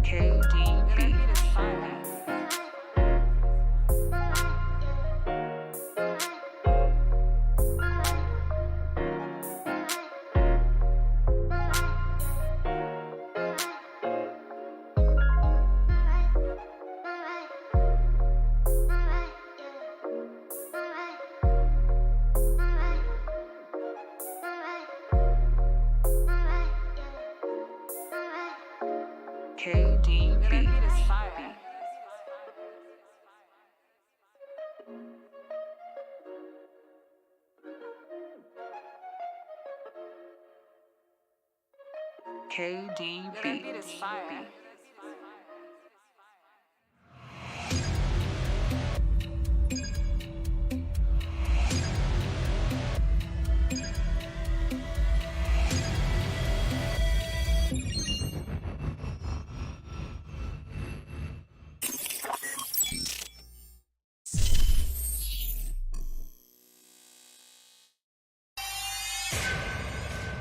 KDB. KDB.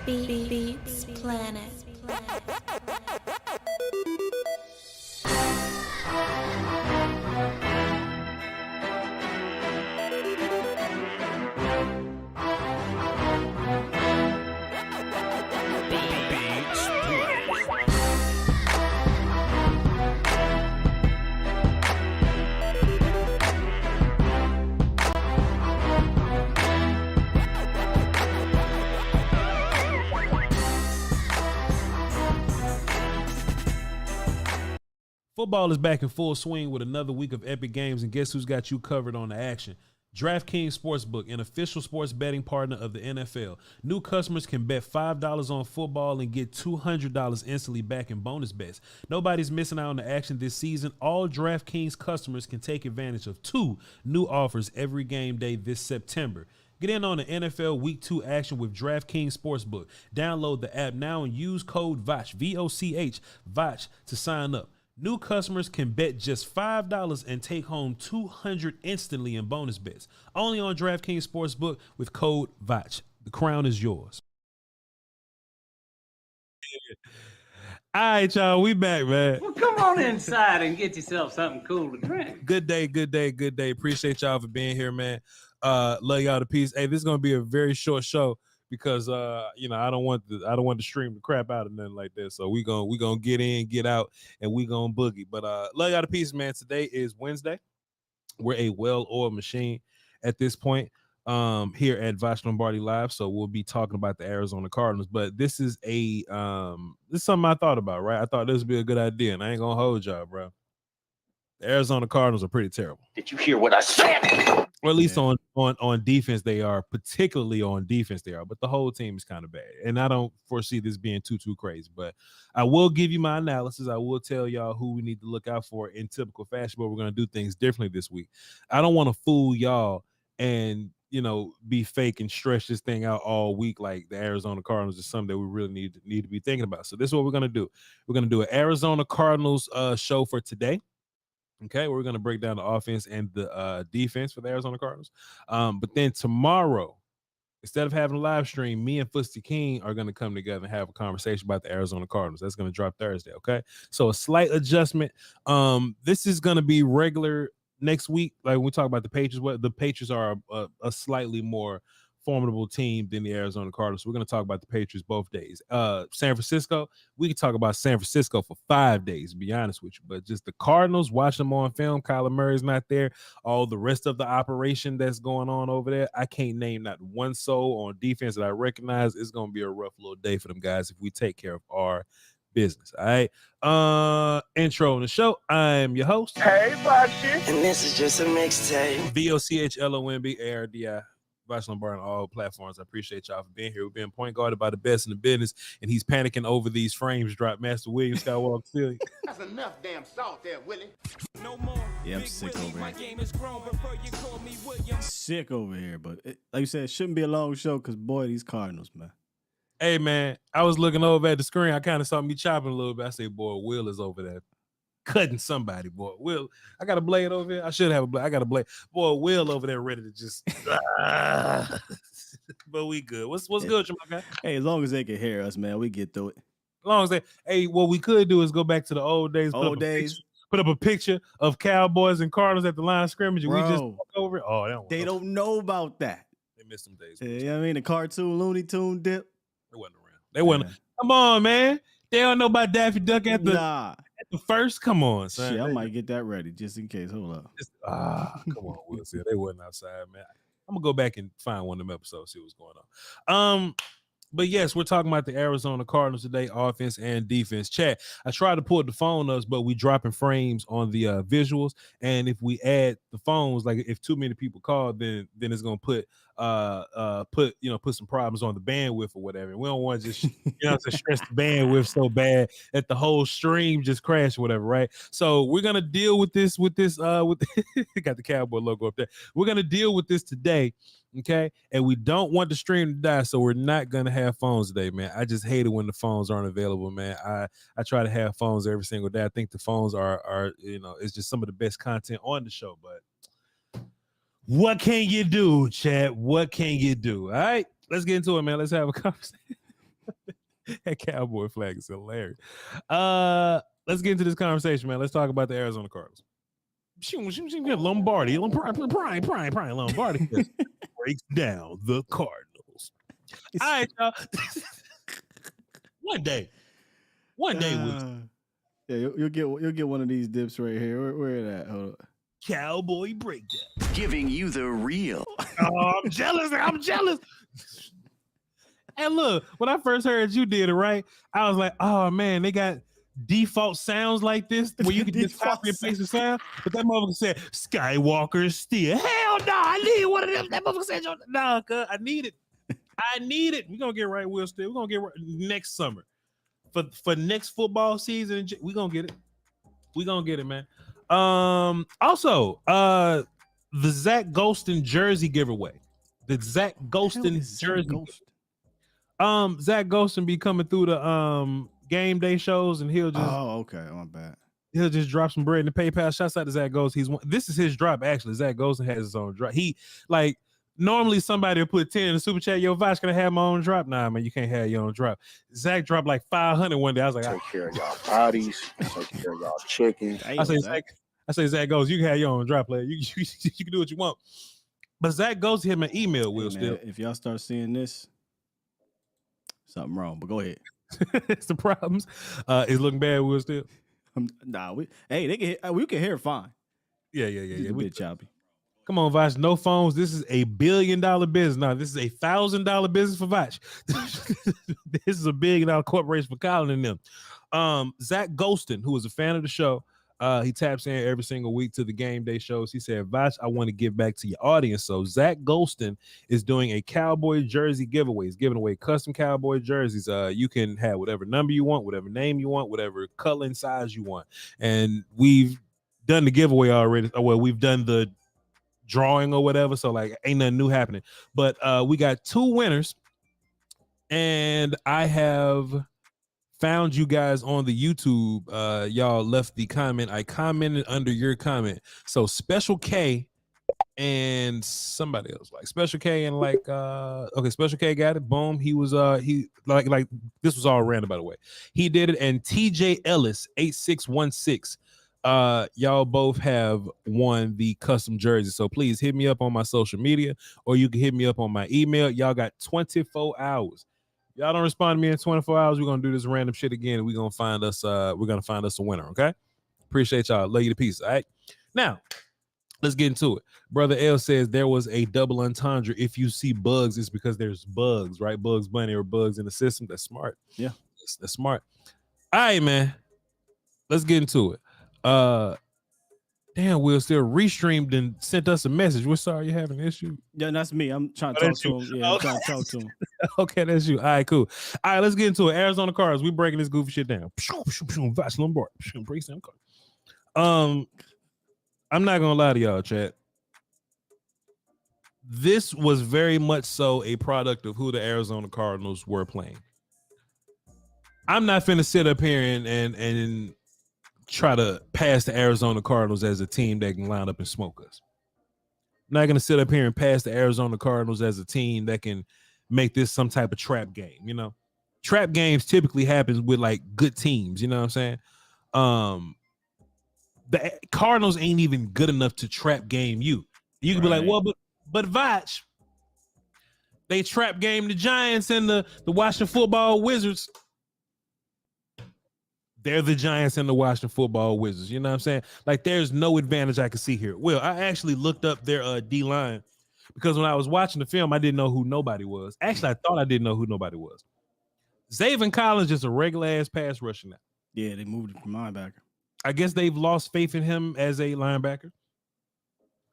KDB. Beats Planet. Football is back in full swing with another week of epic games, and guess who's got you covered on the action? DraftKings Sportsbook, an official sports betting partner of the NFL. New customers can bet $5 on football and get $200 instantly back in bonus bets. Nobody's missing out on the action this season. All DraftKings customers can take advantage of 2 new offers every game day this September. Get in on the NFL Week 2 action with DraftKings Sportsbook. Download the app now and use code VOCH, V-O-C-H, VOCH to sign up. New customers can bet just $5 and take home $200 instantly in bonus bets. Only on DraftKings Sportsbook with code VOCH. The crown is yours. All right, y'all. We back, man. Well, come on inside and get yourself something cool to drink. Good day, good day, good day. Appreciate y'all for being here, man. Love y'all to peace. Hey, this is gonna be a very short show because I don't want to stream the crap out of nothing like that. So we gonna get in, get out, and we gonna boogie. But love y'all to peace, man. Today is Wednesday. We're a well-oiled machine at this point here at Voch Lombardi Live. So we'll be talking about the Arizona Cardinals. But this is this is something I thought about, right? I thought this would be a good idea, and I ain't gonna hold y'all, bro. The Arizona Cardinals are pretty terrible. Did you hear what I said? Or at least on defense they are, particularly on defense they are, but the whole team is kind of bad. And I don't foresee this being too crazy, but I will give you my analysis. I will tell y'all who we need to look out for in typical fashion, but we're going to do things differently this week. I don't want to fool y'all and, be fake and stretch this thing out all week like the Arizona Cardinals is something that we really need to be thinking about. So this is what we're going to do. We're going to do an Arizona Cardinals show for today. Okay, we're going to break down the offense and the defense for the Arizona Cardinals. But then tomorrow, instead of having a live stream, me and Fusty King are going to come together and have a conversation about the Arizona Cardinals. That's going to drop Thursday, okay? So a slight adjustment. This is going to be regular next week. Like when we talk about the Patriots, the Patriots are a slightly more formidable team than the Arizona Cardinals. So we're going to talk about the Patriots both days. San Francisco, we can talk about San Francisco for 5 days, to be honest with you. But just the Cardinals, watch them on film. Kyler Murray's not there. All the rest of the operation that's going on over there, I can't name not one soul on defense that I recognize. It's going to be a rough little day for them guys if we take care of our business. All right. Intro on the show. I'm your host. Hey, Boxy. And this is just a mixtape. VOCHLOMBARDI. Voch Lombardi on all platforms. I appreciate y'all for being here. We're being point guarded by the best in the business, and he's panicking over these frames drop. Master William Skywalker, Steele. That's enough damn salt there, Willie. No more. Yeah, I'm sick over here. Sick over here, but like you said, it shouldn't be a long show because, boy, these Cardinals, man. Hey, man, I was looking over at the screen. I kind of saw me chopping a little bit. I say, boy, Will is over there cutting somebody, boy. Will, I got a blade over here. I should have a blade. I got a blade. Boy, Will over there ready to just but we good. What's good, my guy? Hey, as long as they can hear us, man, we get through it. As long as they, hey, what we could do is go back to the old days. Put up a picture of Cowboys and Cardinals at the line of scrimmage, and we just walk over it. Oh, they don't know about that. They missed some days. Yeah, you know what I mean? The cartoon Looney Tune dip. They wasn't around. They wasn't. Come on, man. They don't know about Daffy Duck at the first. Come on, son. Shit, I might get that ready just in case. Hold up. Come on, Will. See, they wasn't outside, man. I'm gonna go back and find one of them episodes, see what's going on. But yes, we're talking about the Arizona Cardinals today, offense and defense. Chat, I tried to pull the phone up, but we dropping frames on the visuals. And if we add the phones, like if too many people call, then it's gonna put some problems on the bandwidth or whatever. And we don't want to just to stress the bandwidth so bad that the whole stream just crashed or whatever, right? So we're gonna deal with this got the Cowboy logo up there. We're gonna deal with this today. Okay, and we don't want the stream to die, so we're not gonna have phones today, man. I just hate it when the phones aren't available, man. I try to have phones every single day. I think the phones are it's just some of the best content on the show. But what can you do, Chad? What can you do? All right, let's get into it, man. Let's have a conversation. That Cowboy flag is hilarious. Let's get into this conversation, man. Let's talk about the Arizona Cardinals. Lombardi, Brian Lombardi breaks down the Cardinals. All right, y'all. One day, you'll get one of these dips right here. Where it at? Hold up. Cowboy breakdown, giving you the real. Oh, I'm jealous. And look, when I first heard you did it right, I was like, oh man, they got default sounds like this where you can just copy and paste the sound. But that motherfucker said Skywalker Steele. Hell no, I need one of them. That motherfucker said, nah, cuz I need it. We're gonna get right, Will Steele. We're gonna get right next summer. For next football season, we're gonna get it. We're gonna get it, man. Also, the Zach Golston jersey giveaway. The Zach Golston jersey. Zach Golston be coming through the game day shows, and he'll just okay, my bad. He'll just drop some bread in the PayPal. Shouts out to Zach Golston. This is his drop, actually. Zach Golston has his own drop. He normally somebody will put 10 in the super chat. Yo, Voch, can I have my own drop? Nah, man, you can't have your own drop. Zach dropped like 500 one day. I was like, take care of y'all bodies, take care of y'all chicken. I say Zach goes, you can have your own drop, player. You can do what you want. But Zach goes to him an email, Will Steele. If y'all start seeing this, something wrong. But go ahead. It's the problems. It's looking bad, Will Steele. We can hear it fine. Yeah. A bit choppy. Come on, Voch. No phones. This is a $1 billion business. No, this is a $1,000 business for Voch. This is a $1 billion corporation for Colin and them. Zach Golston, who is a fan of the show, he taps in every single week to the game day shows. He said, Voch, I want to give back to your audience. So Zach Golston is doing a Cowboy jersey giveaway. He's giving away custom Cowboy jerseys. You can have whatever number you want, whatever name you want, whatever color and size you want. And we've done the giveaway already. Well, we've done the drawing or whatever. So ain't nothing new happening. But we got 2 winners. And I have found you guys on the YouTube. Y'all left the comment. I commented under your comment. So Special K and somebody else, like Special K and okay, Special K got it. Boom. He was like this was all random, by the way. He did it. And TJ Ellis 8616. Y'all both have won the custom jersey. So please hit me up on my social media, or you can hit me up on my email. Y'all got 24 hours. Y'all don't respond to me in 24 hours. We're gonna do this random shit again, and we're gonna find us a winner. Okay. Appreciate y'all. Love you to peace. All right. Now, let's get into it. Brother L says there was a double entendre. If you see bugs, it's because there's bugs, right? Bugs Bunny or bugs in the system. That's smart. Yeah. That's smart. All right, man. Let's get into it. Damn, Will Steele restreamed and sent us a message. We're sorry you're having an issue. Yeah, that's me. I'm trying to talk to him. Yeah, I'm trying to talk to him. Okay, that's you. All right, cool. All right, let's get into it. Arizona Cardinals. We breaking this goofy shit down. Voch Lombardi. Breaks down. I'm not gonna lie to y'all, chat. This was very much so a product of who the Arizona Cardinals were playing. I'm not finna sit up here and try to pass the Arizona Cardinals as a team that can line up and smoke us. I'm not going to sit up here and pass the Arizona Cardinals as a team that can make this some type of trap game, trap games typically happens with like good teams. You know what I'm saying? The Cardinals ain't even good enough to trap game you. You can be like, well, but Voch, they trap game the Giants and the Washington Football Wizards. They're the Giants and the Washington Football Wizards. You know what I'm saying? Like, there's no advantage I can see here. Well, I actually looked up their D-line because when I was watching the film, I didn't know who nobody was. Actually, I thought I didn't know who nobody was. Zaven Collins just a regular-ass pass rusher now. Yeah, they moved him from linebacker. I guess they've lost faith in him as a linebacker.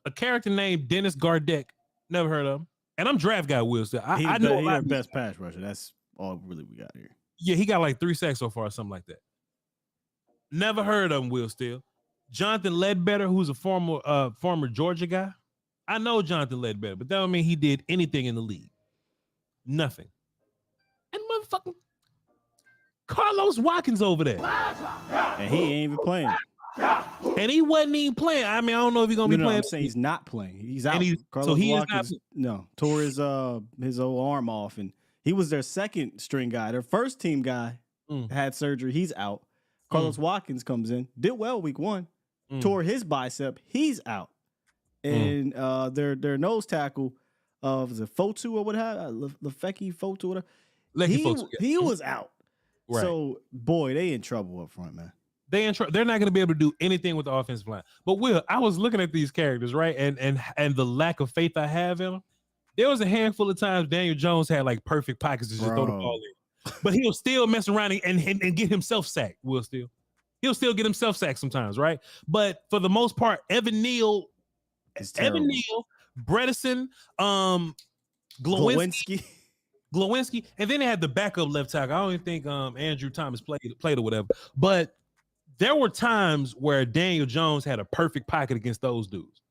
A character named Dennis Gardeck. Never heard of him. And I'm draft guy, Will. Still, I know he's our best pass rusher. That's all really we got here. Yeah, he got like 3 sacks so far or something like that. Never heard of him, Will Steele. Jonathan Ledbetter, who's a former Georgia guy. I know Jonathan Ledbetter, but that don't mean he did anything in the league. Nothing. And motherfucking Carlos Watkins over there. And he ain't even playing. And he wasn't even playing. I mean, I don't know if he's gonna be playing. I'm saying he's not playing. He's out. So he Watkins, is not. Tore his old arm off, and he was their second string guy. Their first team guy had surgery. He's out. Carlos Watkins comes in, did well week 1, tore his bicep. He's out. And their nose tackle, was it Fotu or what have Lefeki Fotu? Whatever. He was out. Right. So boy, they in trouble up front, man. They're not going to be able to do anything with the offensive line. But Will, I was looking at these characters, right, and the lack of faith I have in them. There was a handful of times Daniel Jones had like perfect pockets to just throw the ball in. But he'll still mess around and get himself sacked. Will still. He'll still get himself sacked sometimes, right? But for the most part, Evan Neal, Bredesen, Glowinski, and then they had the backup left tackle. I don't even think Andrew Thomas played or whatever. But there were times where Daniel Jones had a perfect pocket against those dudes.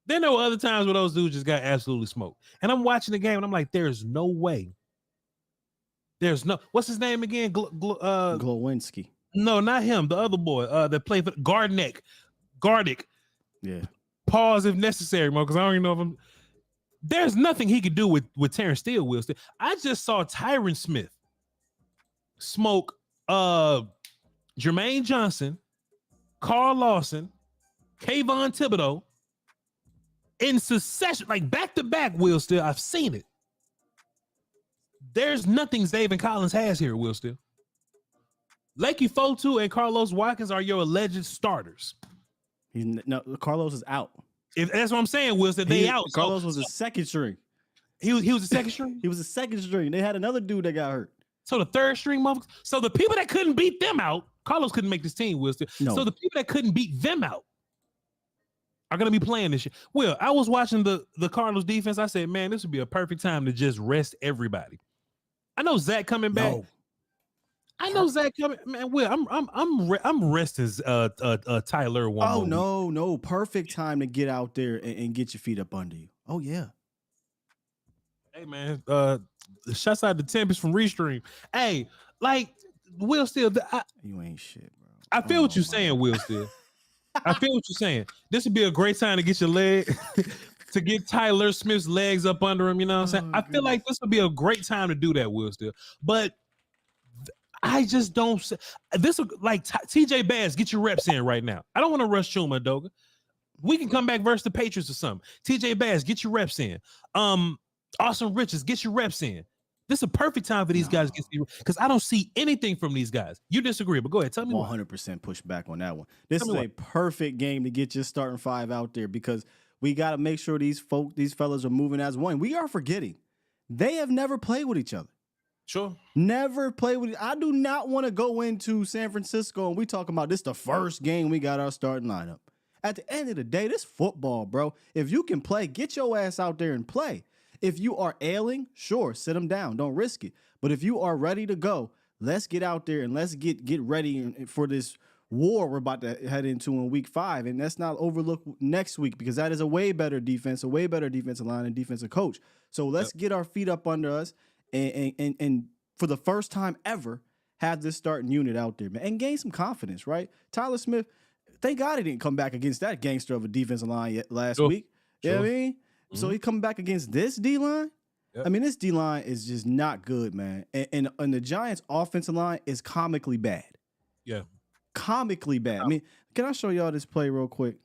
Then there were other times where those dudes just got absolutely smoked. And I'm watching the game and I'm like, there's no way. What's his name again? Glowinski. No, not him. The other boy that played for Gardick. Yeah. Pause if necessary, Mo, because I don't even know if I'm. There's nothing he could do with Terrence Steele, Will. I just saw Tyron Smith smoke Jermaine Johnson, Carl Lawson, Kayvon Thibodeau in succession, like back to back, Will. Still, I've seen it. There's nothing Zaven Collins has here, Will. Still. Lakey Fotu and Carlos Watkins are your alleged starters. Carlos is out. If that's what I'm saying, Will, that they out. Carlos was a second string. He was a second string? He was a second string. They had another dude that got hurt. So the third string motherfuckers. So the people that couldn't beat them out, Carlos couldn't make this team, Will. No. So the people that couldn't beat them out are going to be playing this year. Will, I was watching the Cardinals defense. I said, man, this would be a perfect time to just rest everybody. I know Zach coming back. No. I know Zach coming, man. Will, I'm resting Tyler one. Oh no, perfect time to get out there and get your feet up under you. Oh yeah. Hey man, shouts out to Tempest from Restream. Hey, like Will Steele, you ain't shit, bro. I feel what you're saying, Will Steele. I feel what you're saying. This would be a great time to get your leg to get Tyler Smith's legs up under him. You know what I'm saying? I feel like this would be a great time to do that, Will Steele. But I just don't. This like TJ Bass, get your reps in right now. I don't want to rush Chuma Doga. We can come back versus the Patriots or something. TJ Bass, get your reps in. Austin Richards, get your reps in. This is a perfect time for these guys to get because I don't see anything from these guys. You disagree, but go ahead. Tell me 100% push back on that one. This is a perfect game to get your starting 5 out there because we got to make sure these fellas are moving as one. We are forgetting they have never played with each other. Sure. Never play with. I do not want to go into San Francisco and we talking about this the first game we got our starting lineup. At the end of the day, this football, bro. If you can play, get your ass out there and play. If you are ailing, sure, sit them down. Don't risk it. But if you are ready to go, let's get out there and let's get ready for this war we're about to head into in week 5. And let's not overlook next week because that is a way better defense, a way better defensive line and defensive coach. So let's get our feet up under us. And for the first time ever, have this starting unit out there, man, and gain some confidence, right? Tyler Smith, thank God he didn't come back against that gangster of a defensive line last week. You know what I mean? Mm-hmm. So he coming back against this D-line, Yep. I mean, this D line is just not good, man. And the Giants' offensive line is comically bad. Yeah. Comically bad. I mean, can I show y'all this play real quick?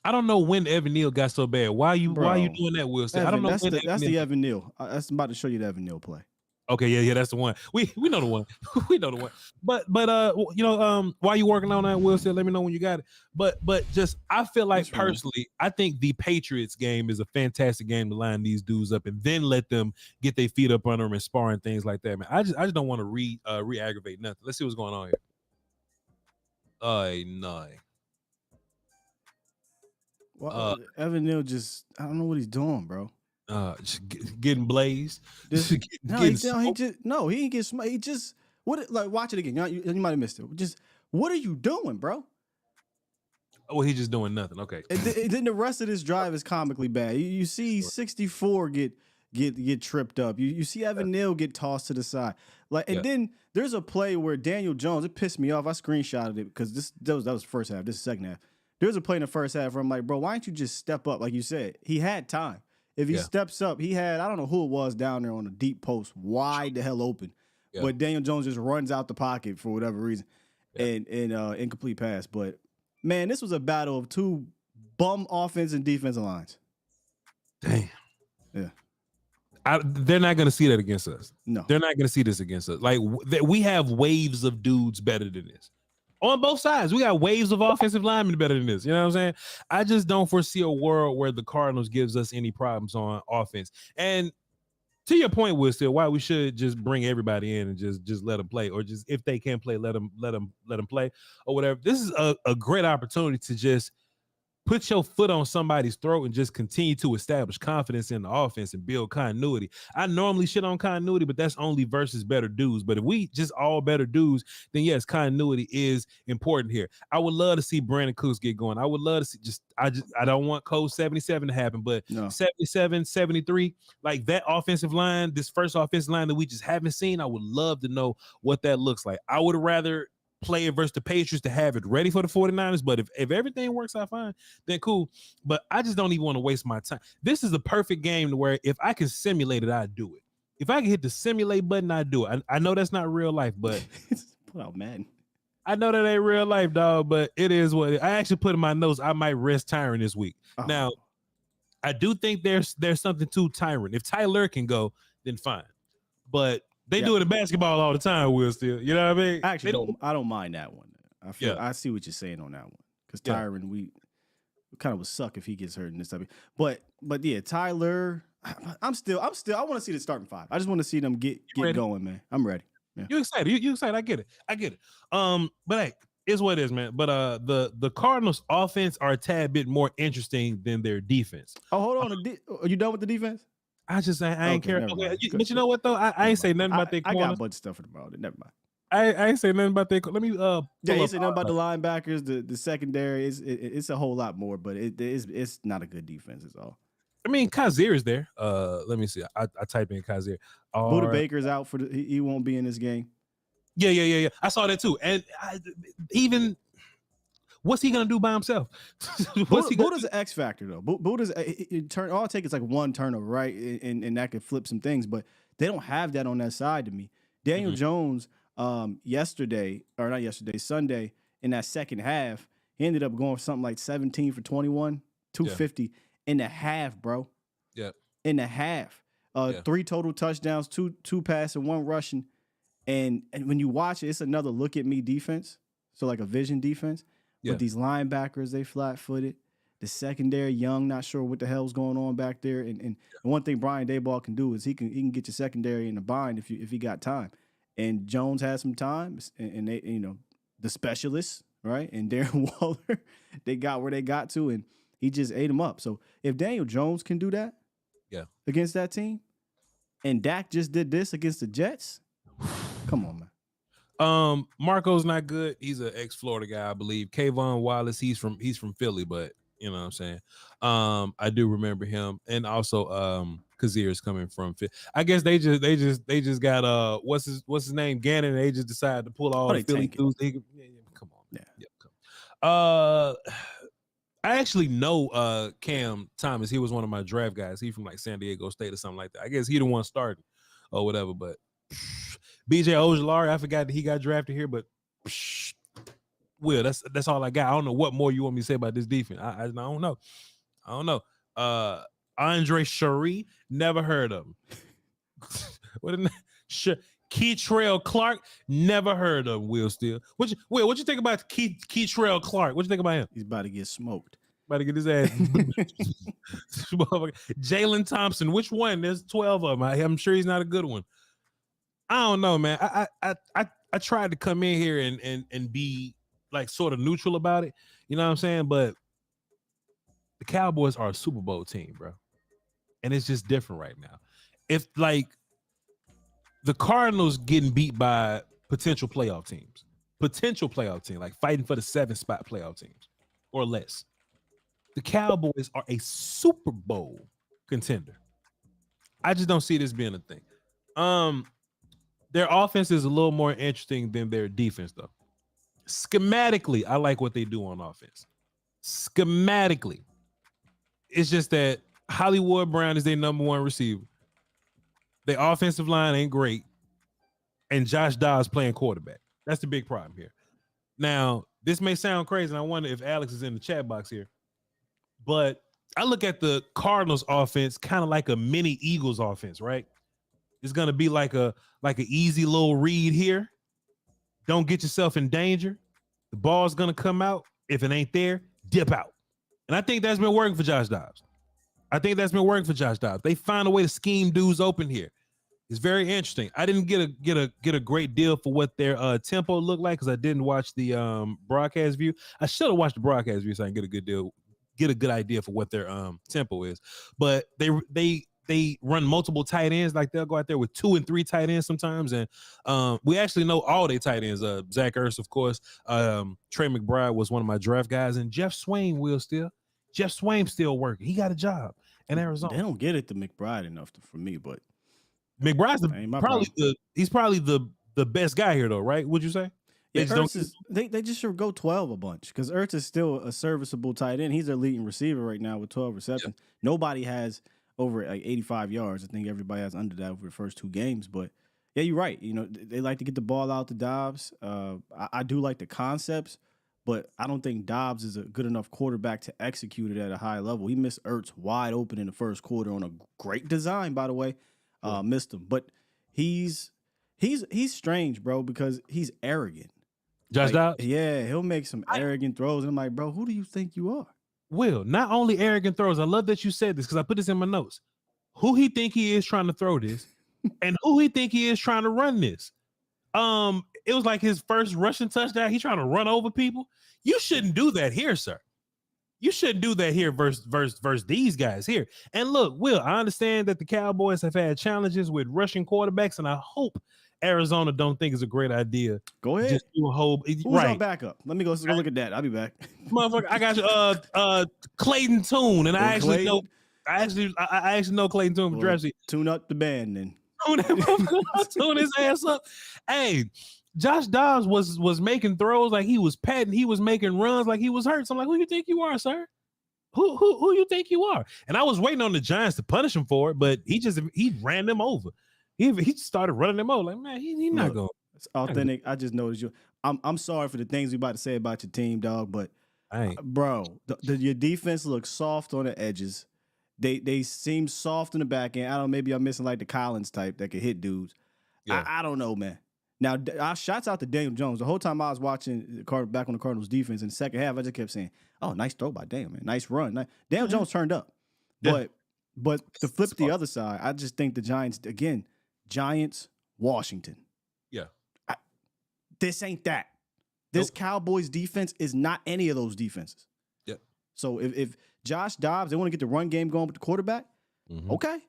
I don't know when Evan Neal got so bad. Why are you doing that, Will? I don't know. That's the Evan Neal. I'm about to show you the Evan Neal play. Okay, yeah, that's the one. We know the one. We know the one. But while you working on that, Will, let me know when you got it. But just I feel like personally, I think the Patriots game is a fantastic game to line these dudes up and then let them get their feet up under them and spar and things like that, man. I just don't want to re-aggravate nothing. Let's see what's going on here. No. Well, Evan Neal I don't know what he's doing, bro. Just getting blazed. He ain't get smoked. He just watch it again. You might have missed it. Just what are you doing, bro? Oh, he's just doing nothing. Okay. And then the rest of this drive is comically bad. You see 64 get tripped up. You see Evan Neal get tossed to the side. Then there's a play where Daniel Jones, it pissed me off. I screenshotted it because that was first half. This is second half. There's a play in the first half where I'm like, bro, why don't you just step up? Like you said, he had time. If he steps up, he had, I don't know who it was down there on a deep post, wide the hell open. Yeah. But Daniel Jones just runs out the pocket for whatever reason and incomplete pass. But, man, this was a battle of two bum offense and defensive lines. Damn. Yeah. They're not going to see that against us. No. They're not going to see this against us. Like, we have waves of dudes better than this. On both sides, we got waves of offensive linemen better than this. You know what I'm saying? I just don't foresee a world where the Cardinals gives us any problems on offense. And to your point, Will, still why we should just bring everybody in and just let them play, or just if they can't play, let them play or whatever. This is a great opportunity to just put your foot on somebody's throat and just continue to establish confidence in the offense and build continuity. I normally shit on continuity, but that's only versus better dudes. But if we just all better dudes, then yes, continuity is important here. I would love to see Brandon Cooks get going. I would love to see I don't want code 77 to happen, but 77, 73, like that offensive line, this first offensive line that we just haven't seen, I would love to know what that looks like. I would rather play it versus the Patriots to have it ready for the 49ers, but if everything works out fine, then cool. But I just don't even want to waste my time. This is the perfect game to where if I can simulate it, I'd do it. If I can hit the simulate button, I'd do it. I know that's not real life, but put out man. I know that ain't real life, dog, but it is what I actually put in my notes. I might rest Tyron this week. Oh. Now, I do think there's something to Tyron. If Tyler can go, then fine. But they do it in basketball all the time, Will, still. You know what I mean? Actually, I don't mind that one. I see what you're saying on that one. Because Tyron, we kind of would suck if he gets hurt in this type. But yeah, Tyler, I want to see the starting five. I just want to see them get going, man. I'm ready. Yeah. You excited? You excited? I get it. But hey, it's what it is, man. But the Cardinals' offense are a tad bit more interesting than their defense. Oh, hold on. Are you done with the defense? I ain't care. Okay, but you know what though? I ain't say nothing about their corners. I got a bunch of stuff about it. Never mind. I ain't say nothing about their. Let me you say nothing about the linebackers, the secondary. It's a whole lot more, but it's not a good defense. Is all. I mean, Kazir is there. Let me see. I type in Kazir. Buda Baker's out for he won't be in this game. Yeah. I saw that too. And even. What's he gonna do by himself? Buda's an X factor though. Buda's all it takes is like one turnover, right? And that could flip some things, but they don't have that on that side to me. Daniel Jones, Sunday in that second half, he ended up going for something like 17 for 21, 250 in the half, bro. Yeah. In the half. 3 total touchdowns, two passing, 1 rushing. And when you watch it, it's another look at me defense. So like a vision defense. Yeah. But these linebackers, they flat-footed. The secondary, young, not sure what the hell's going on back there. And one thing Brian Daboll can do is he can get your secondary in a bind if he got time. And Jones has some time, and they, the specialists, right? And Darren Waller, they got where they got to, and he just ate them up. So if Daniel Jones can do that, against that team, and Dak just did this against the Jets, come on, man. Marco's not good. He's an ex-Florida guy, I believe. Kayvon Wallace, he's from Philly, but you know what I'm saying. I do remember him, and also Kazir is coming from Philly. I guess they just got what's his name, Gannon. And they just decided to pull all the Philly dudes. Come on, I actually know Cam Thomas. He was one of my draft guys. He from like San Diego State or something like that. I guess he the one starting or whatever. But BJ Ojolari, I forgot that he got drafted here. But Will, that's all I got. I don't know what more you want me to say about this defense. I don't know. I don't know. Andre Cherie, never heard of him. What? Keytrell Clark, never heard of him. Will Steele. What you think about Keytrell Clark? What you think about him? He's about to get smoked. About to get his ass. Jalen Thompson, which one? There's 12 of them. I'm sure he's not a good one. I don't know, man. I tried to come in here and be like sort of neutral about it. You know what I'm saying? But the Cowboys are a Super Bowl team, bro. And it's just different right now. If like the Cardinals getting beat by potential playoff teams, like fighting for the 7th spot playoff teams or less. The Cowboys are a Super Bowl contender. I just don't see this being a thing. Their offense is a little more interesting than their defense, though. Schematically, I like what they do on offense. Schematically, it's just that Hollywood Brown is their number one receiver. Their offensive line ain't great, and Josh Dobbs playing quarterback. That's the big problem here. Now, this may sound crazy, and I wonder if Alex is in the chat box here, but I look at the Cardinals offense kind of like a mini Eagles offense, right? It's gonna be like an easy little read here. Don't get yourself in danger. The ball's gonna come out. If it ain't there, dip out. And I think that's been working for Josh Dobbs. They find a way to scheme dudes open here. It's very interesting. I didn't get a great deal for what their tempo looked like because I didn't watch the broadcast view. I should have watched the broadcast view so I can get a good idea for what their tempo is. But they run multiple tight ends. Like they'll go out there with 2 and 3 tight ends sometimes. And we actually know all their tight ends. Zach Ertz, of course. Trey McBride was one of my draft guys. And Jeff Swain Jeff Swain's still working. He got a job in Arizona. They don't get it to McBride enough for me, but McBride's probably the best guy here, though, right? Would you say? Yeah, they just should go 12 a bunch because Ertz is still a serviceable tight end. He's their leading receiver right now with 12 receptions. Yeah. Nobody has over like 85 yards. I think everybody has under that over the first 2 games. But yeah, you're right. You know, they like to get the ball out to Dobbs. I do like the concepts, but I don't think Dobbs is a good enough quarterback to execute it at a high level. He missed Ertz wide open in the first quarter on a great design, by the way. Missed him, but he's strange, bro, because he's arrogant. Josh Dobbs? Yeah, he'll make some arrogant throws. And I'm like, bro, who do you think you are? Will, not only arrogant throws. I love that you said this because I put this in my notes. Who he think he is trying to throw this, and who he think he is trying to run this. It was like his first rushing touchdown. He trying to run over people. You shouldn't do that here, sir. You shouldn't do that here versus these guys here. And look, Will, I understand that the Cowboys have had challenges with rushing quarterbacks, and I hope Arizona don't think it's a great idea. Go ahead. Just do a whole Who's our backup? Let me go look at that. I'll be back. Motherfucker, I got you. Clayton Tune, and I actually know Clayton Tune from draft. Tune up the band, then. Tune his ass up. Hey, Josh Dobbs was making throws like he was patting. He was making runs like he was hurt. So I'm like, who you think you are, sir? Who you think you are? And I was waiting on the Giants to punish him for it, but he ran them over. He started running them over. Like, man, he not going. It's authentic. I just noticed you. I'm sorry for the things you about to say about your team, dog, but bro, your defense looks soft on the edges. They seem soft in the back end. I don't know, maybe I'm missing like the Collins type that could hit dudes. Yeah. I don't know, man. Now, shouts out to Daniel Jones. The whole time I was watching back on the Cardinals defense in the second half, I just kept saying, oh, nice throw by Daniel, man. Nice run. Daniel Jones turned up. Yeah. But to flip the other side, I just think the Giants, again, Washington. Yeah. This ain't that. This Cowboys defense is not any of those defenses. Yep. So if Josh Dobbs, they want to get the run game going with the quarterback, okay.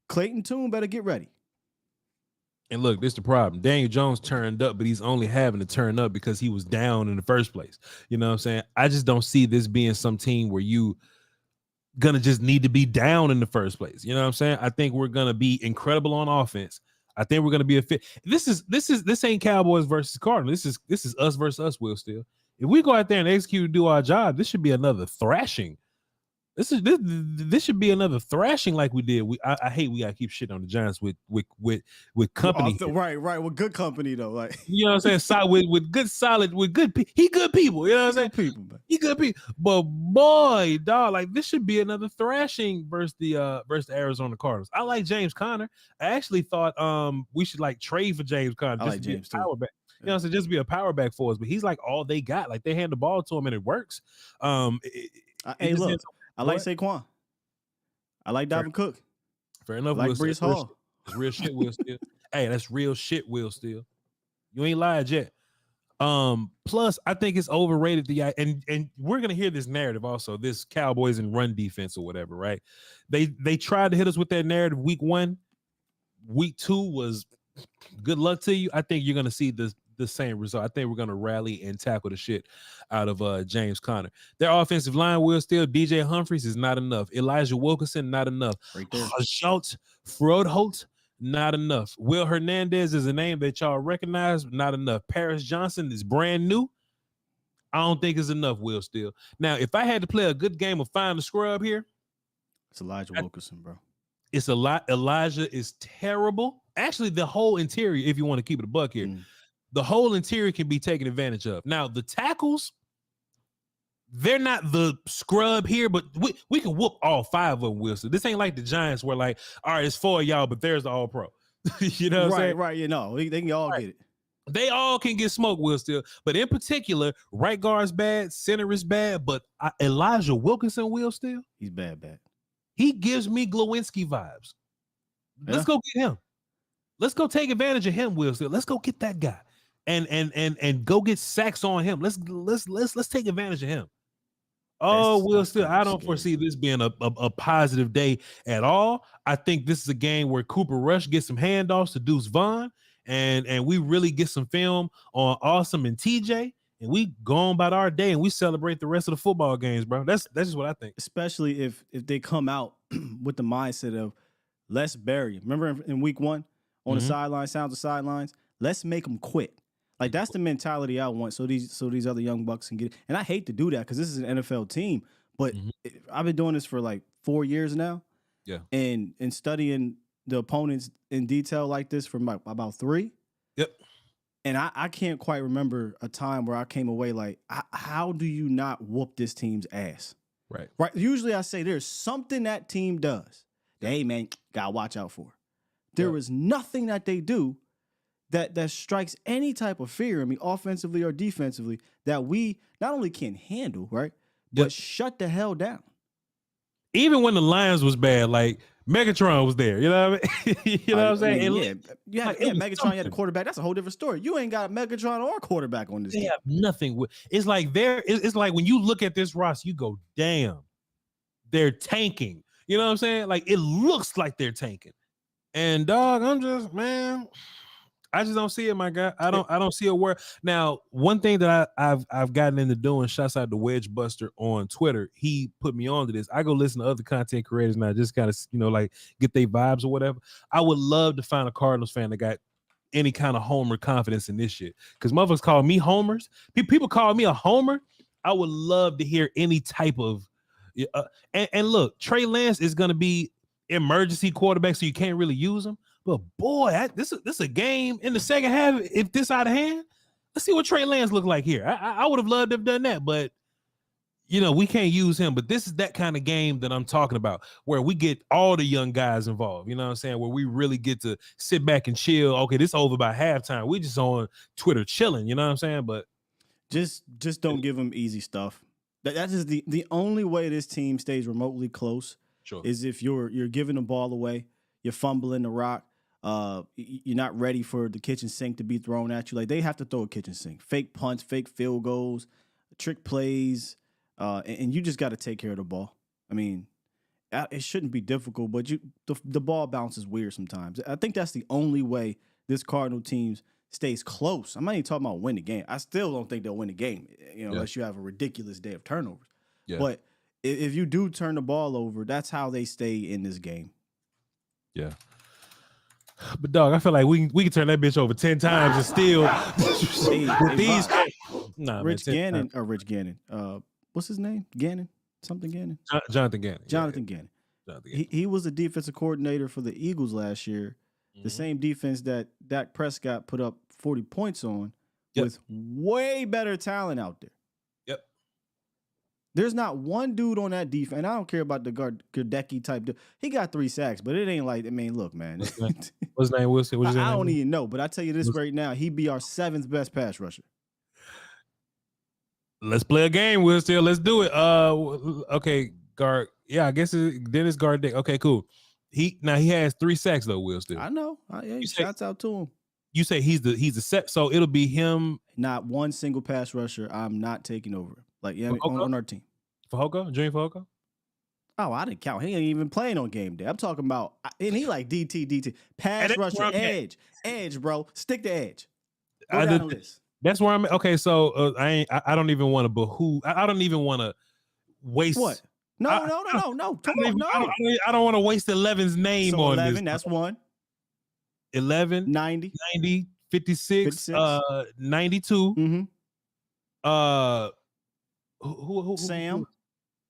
Clayton Tune better get ready. And look, this is the problem. Daniel Jones turned up, but he's only having to turn up because he was down in the first place. You know what I'm saying? I just don't see this being some team where you gonna just need to be down in the first place. You know what I'm saying? I think we're gonna be incredible on offense. I think we're gonna be a fit. This ain't Cowboys versus Cardinals. This is us versus us, Will Steele. If we go out there and execute and do our job, this should be another thrashing. This should be another thrashing like we did. I hate we gotta keep shit on the Giants with company. Right. With good company though. Like you know what I'm saying? With good people. You know what I'm saying? He good people. But boy, dog, like this should be another thrashing versus the Arizona Cardinals. I like James Conner. I actually thought we should like trade for James Conner. I like James power back. You know what I'm saying? Just be a power back for us. But he's like all they got. Like they hand the ball to him and it works. Hey, look. I like Saquon. I like Dalvin Cook. Fair enough. I like Breece Hall. That's real shit, Will Steele. Hey, that's real shit, Will Steele. You ain't lied yet. Plus, I think it's overrated. And we're gonna hear this narrative also. This Cowboys and run defense or whatever, right? They tried to hit us with that narrative week 1. Week 2 was good luck to you. I think you're gonna see the same result. I think we're going to rally and tackle the shit out of James Conner. Their offensive line will still. DJ Humphries is not enough. Elijah Wilkinson, not enough. Right there. Schultz, Froholt, not enough. Will Hernandez is a name that y'all recognize, not enough. Paris Johnson is brand new. I don't think it's enough, Will still. Now, if I had to play a good game of find the scrub here, it's Elijah Wilkinson, bro. It's a lot. Elijah is terrible. Actually, the whole interior, if you want to keep it a buck here, the whole interior can be taken advantage of. Now, the tackles, they're not the scrub here, but we can whoop all 5 of them, Wilson. This ain't like the Giants where like, all right, it's 4 of y'all, but there's the all-pro. You know what I'm saying? Right, you know. They can all get it. They all can get smoked, Will still. But in particular, right guard's bad, center is bad, but Elijah Wilkinson, Will still. He's bad. He gives me Glowinski vibes. Yeah. Let's go get him. Let's go take advantage of him, Will still. Let's go get that guy. And go get sacks on him. Let's take advantage of him. Oh, Will still. I don't foresee this being a positive day at all. I think this is a game where Cooper Rush gets some handoffs to Deuce Vaughn, and we really get some film on Awesome and TJ, and we go on about our day and we celebrate the rest of the football games, bro. That's just what I think. Especially if they come out with the mindset of let's bury him. Remember in week 1 on the sideline, sounds of sidelines. Let's make them quit. Like that's the mentality I want. So these other young bucks can get it. And I hate to do that because this is an NFL team. But I've been doing this for like 4 years now. Yeah. And studying the opponents in detail like this for about 3. Yep. And I can't quite remember a time where I came away like, how do you not whoop this team's ass? Right. Usually I say there's something that team does that, hey, man, gotta watch out for. There is nothing that they do that strikes any type of fear, I mean, offensively or defensively, that we not only can handle, right, but shut the hell down. Even when the Lions was bad, like Megatron was there. You know what I mean? You know what I'm saying? Megatron had a quarterback. That's a whole different story. You ain't got a Megatron or a quarterback on this team. They have nothing. It's like it's like when you look at this roster, you go, damn, they're tanking. You know what I'm saying? Like it looks like they're tanking. And dog, I just don't see it, my guy. I don't see a word. Now, one thing that I've gotten into doing, shouts out to Wedge Buster on Twitter. He put me on to this. I go listen to other content creators now, just kind of, like get their vibes or whatever. I would love to find a Cardinals fan that got any kind of homer confidence in this shit. Because motherfuckers call me homers. People call me a homer. I would love to hear any type of and look, Trey Lance is going to be emergency quarterback, so you can't really use him. But boy, this is a game in the second half. If this out of hand, let's see what Trey Lance look like here. I would have loved to have done that, but we can't use him. But this is that kind of game that I'm talking about, where we get all the young guys involved. You know what I'm saying? Where we really get to sit back and chill. Okay, this over by halftime. We just on Twitter chilling. You know what I'm saying? But just don't give them easy stuff. That is the only way this team stays remotely close. Sure. Is if you're giving the ball away, you're fumbling the rock. You're not ready for the kitchen sink to be thrown at you. Like they have to throw a kitchen sink, fake punts, fake field goals, trick plays, and you just got to take care of the ball. I mean, it shouldn't be difficult, but the ball bounces weird sometimes. I think that's the only way this Cardinal team stays close. I'm not even talking about win the game. I still don't think they'll win the game, unless you have a ridiculous day of turnovers. Yeah. But if you do turn the ball over, that's how they stay in this game. Yeah. But dog, I feel like we can turn that bitch over 10 times and still Nah, Rich man, Gannon or Rich Gannon. What's his name? Gannon? Something Gannon? Jonathan Gannon. Jonathan Gannon. Jonathan Gannon. He was a defensive coordinator for the Eagles last year. The same defense that Dak Prescott put up 40 points on with way better talent out there. Yep. There's not one dude on that defense, and I don't care about the Gardecki type dude. He got 3 sacks, but it ain't like, I mean, look, man. What's his name? What's his name? I don't even know, but I tell you this right now, he'd be our 7th best pass rusher. Let's play a game, Will Steele. Let's do it. Okay, guard. Yeah, I guess Dennis Gardeck. Okay, cool. He has 3 sacks though, Will Steele. I know. Shouts out to him. You say he's the set, so it'll be him. Not one single pass rusher. I'm not taking over. Like on our team. Fehoko? Junior Fehoko? Oh, I didn't count. He ain't even playing on game day. I'm talking about, and he like DT. Pass rusher, edge, bro. Stick to edge. Go down the list. That's where I'm at. Okay, so I don't even want to I don't even want to waste. What? No. Come on, no. I don't want to waste 11's name so on 11, this. That's one. 11, 90, 56, 92. Mm-hmm. Who Sam?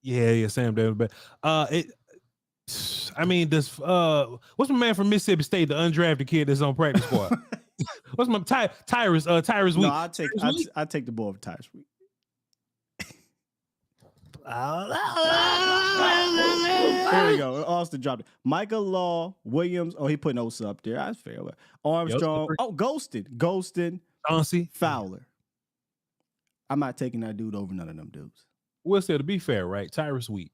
Yeah, Sam Davis. I mean, does what's my man from Mississippi State, the undrafted kid that's on practice squad? What's my Tyrus Wheat? No, I take the ball for Tyrus Wheat. There we go. Austin dropped it. Michael Law, Williams. Oh, he put Osa up there. That's fair. Armstrong. Ghosted. Chauncey Fowler. I'm not taking that dude over none of them dudes. Will say, to be fair, right? Tyrus Wheat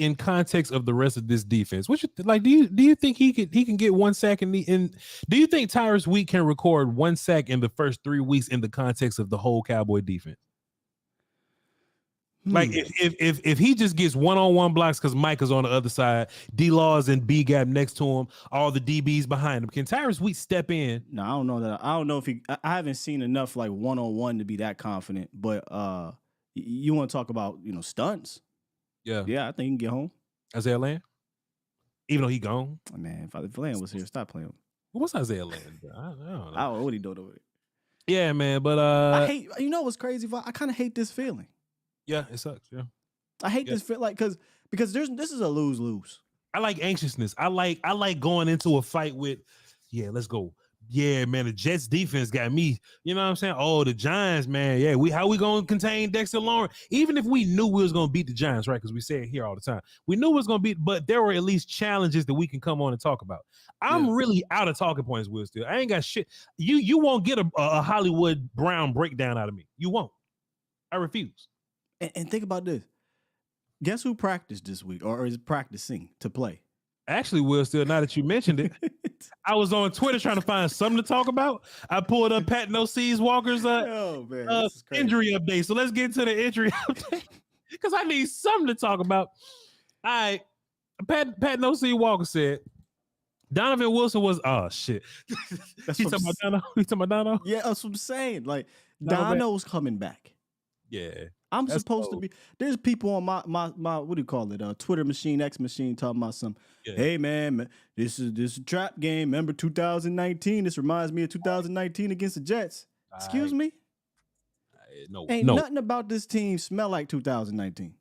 in context of the rest of this defense. What you like? Do you think he can get 1 sack in? Do you think Tyrus Wheat can record 1 sack in the first 3 weeks in the context of the whole Cowboy defense? Like if he just gets one-on-one blocks because Mike is on the other side, D-Laws and B-Gap next to him, all the DBs behind him, can Tyrus Wheat step in? No, I don't know that. I don't know if I haven't seen enough like one-on-one to be that confident. But you want to talk about stunts? Yeah, I think he can get home. Isaiah Land, even though he gone. Man, if Land was here, stop playing. What's Isaiah Land? I don't know. I don't know what he doing over there. Yeah, man, but I hate. You know what's crazy? I kind of hate this feeling. Yeah, it sucks. Yeah, I hate this feel because this is a lose-lose. I like anxiousness. I like going into a fight with, let's go. Yeah, man, the Jets defense got me. You know what I'm saying? Oh, the Giants, man. Yeah, how we gonna contain Dexter Lawrence? Even if we knew we was gonna beat the Giants, right? Because we say it here all the time. We knew we was gonna beat, but there were at least challenges that we can come on and talk about. I'm really out of talking points, Will Steele. I ain't got shit. You won't get a Hollywood Brown breakdown out of me. You won't. I refuse. And think about this. Guess who practiced this week or is practicing to play? Actually, Will Steele, now that you mentioned it, I was on Twitter trying to find something to talk about. I pulled up Pat NOC Walker's injury update. So let's get to the injury update because I need something to talk about. All right. Pat NOC Walker said Donovan Wilson was shit. You talking about Dono? Yeah, that's what I'm saying. Like Dono's coming back. Yeah. I'm supposed to be. There's people on my what do you call it? Twitter machine, X machine, talking about some. Yeah. Hey man, this is a trap game. Remember 2019? This reminds me of 2019 against the Jets. Excuse me. Ain't nothing about this team smell like 2019.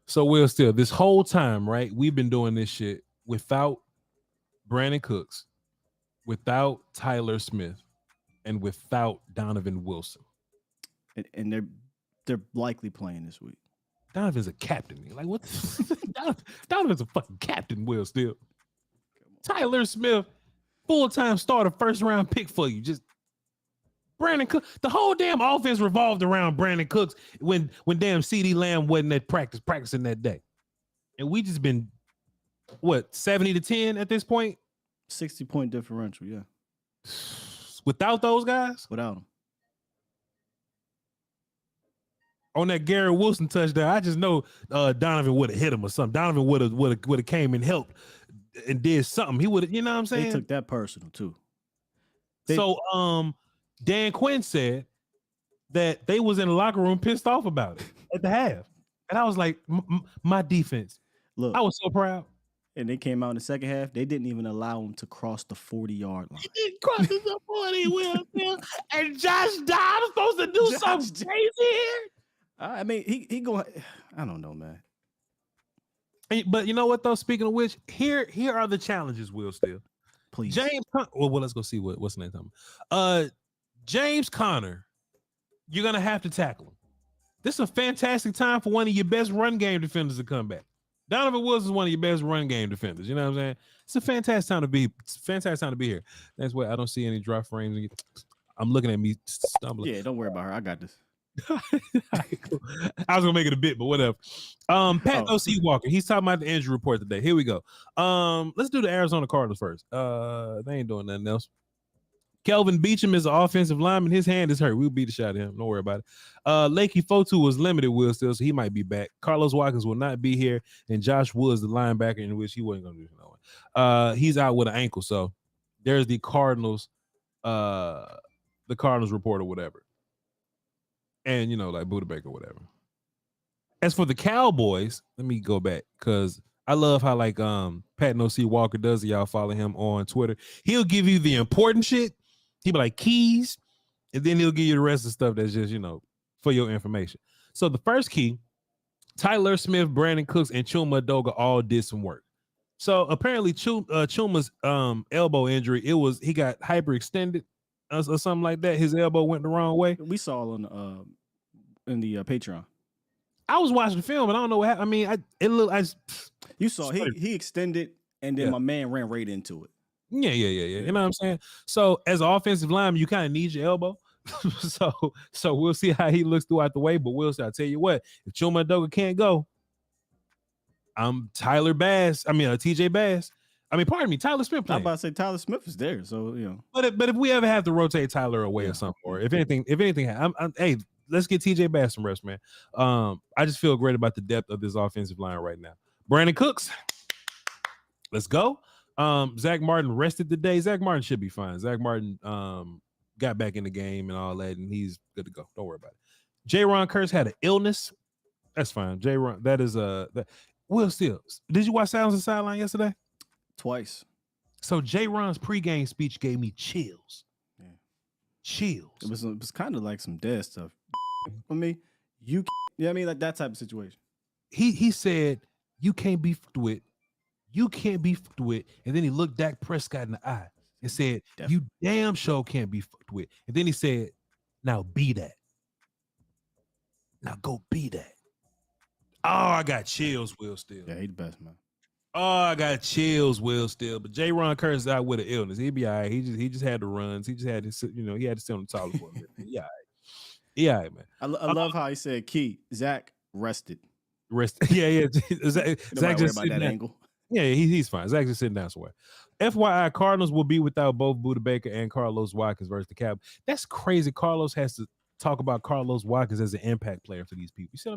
So Will Steele, this whole time, right? We've been doing this shit without Brandon Cooks, without Tyler Smith, and without Donovan Wilson. And they're likely playing this week. Donovan's a captain. Like what? Donovan's a fucking captain. Will Steele. Tyler Smith, full-time starter, first-round pick for you. Just Brandon Cooks. The whole damn offense revolved around Brandon Cooks when damn CeeDee Lamb wasn't at practicing that day, and we just been 70-10 at this point. 60-point differential. Yeah. Without those guys. Without them. On that Garrett Wilson touchdown, I just know Donovan would have hit him or something. Donovan would have came and helped and did something. He would have, you know what I'm saying? They took that personal too. So Dan Quinn said that they was in the locker room pissed off about it at the half. And I was like, my defense. Look, I was so proud. And they came out in the second half. They didn't even allow him to cross the 40-yard line. He crosses the 40, Will Steele. And Josh Dobbs supposed to do something crazy here. I mean, he going. I don't know, man. But you know what, though? Speaking of which, here are the challenges, Will Steele. Please. James, well, let's go see what's the name. James Conner, you're going to have to tackle him. This is a fantastic time for one of your best run game defenders to come back. Donovan Wilson is one of your best run game defenders. You know what I'm saying? It's a fantastic time to be. It's a fantastic time to be here. That's why I don't see any drop frames. I'm looking at me stumbling. Yeah, don't worry about her. I got this. I was gonna make it a bit, but whatever. Pat NOC Walker. He's talking about the injury report today. Here we go. Let's do the Arizona Cardinals first. They ain't doing nothing else. Kelvin Beachum is an offensive lineman. His hand is hurt. We'll beat the shot at him. Don't worry about it. Lakey Fotu was limited, Will Steele, so he might be back. Carlos Watkins will not be here, and Josh Woods, the linebacker, in which he wasn't going to do no one. He's out with an ankle, so there's the Cardinals report or whatever. And, like Buda Baker or whatever. As for the Cowboys, let me go back because I love how Pat NOC Walker does it. Y'all follow him on Twitter. He'll give you the important shit. He'll be like keys, and then he'll give you the rest of the stuff that's just, for your information. So the first key, Tyler Smith, Brandon Cooks, and Chuma Adoga all did some work. So apparently Chuma's elbow injury, he got hyperextended or something like that. His elbow went the wrong way. We saw on in the Patreon. I was watching the film and I don't know what happened. I mean, you saw he extended and then my man ran right into it. Yeah. You know what I'm saying? So as an offensive lineman, you kind of need your elbow. so we'll see how he looks throughout the way. But I'll tell you what, if Chuma Adoga can't go, I'm TJ Bass. Pardon me, Tyler Smith playing. I'm about to say Tyler Smith is there, so But if we ever have to rotate Tyler away or something, or if anything, hey, let's get TJ Bass some rest, man. I just feel great about the depth of this offensive line right now. Brandon Cooks, let's go. Zach Martin rested today. Zach Martin should be fine. Zach Martin got back in the game and all that, and he's good to go. Don't worry about it. J-Ron Curse had an illness. That's fine. J-Ron, that is Will Steele. Did you watch Sounds of Sideline yesterday? Twice. So J-Ron's pregame speech gave me chills. Yeah. Chills. It was kind of like some dead stuff. For me, you know what I mean? Like that type of situation. He said, you can't be fucked with. You can't be fucked with. And then he looked Dak Prescott in the eye and said, you damn sure can't be fucked with. And then he said, now be that. Now go be that. Oh, I got chills, Will Steele. Yeah, he the best, man. Oh, I got chills, Will Steele. But J-Ron Curtis is out with an illness. He'd be all right. He just had the runs. He just had to sit, he had to sit on the toilet for a minute. Yeah, all right. Yeah, all right, man. I love how he said, Key, Zach rested. Yeah. Zach just about that angle. Yeah, he's fine. Zach just sitting down somewhere. FYI, Cardinals will be without both Buda Baker and Carlos Watkins versus the Cowboys. That's crazy. Carlos has to talk about Carlos Watkins as an impact player for these people. You see what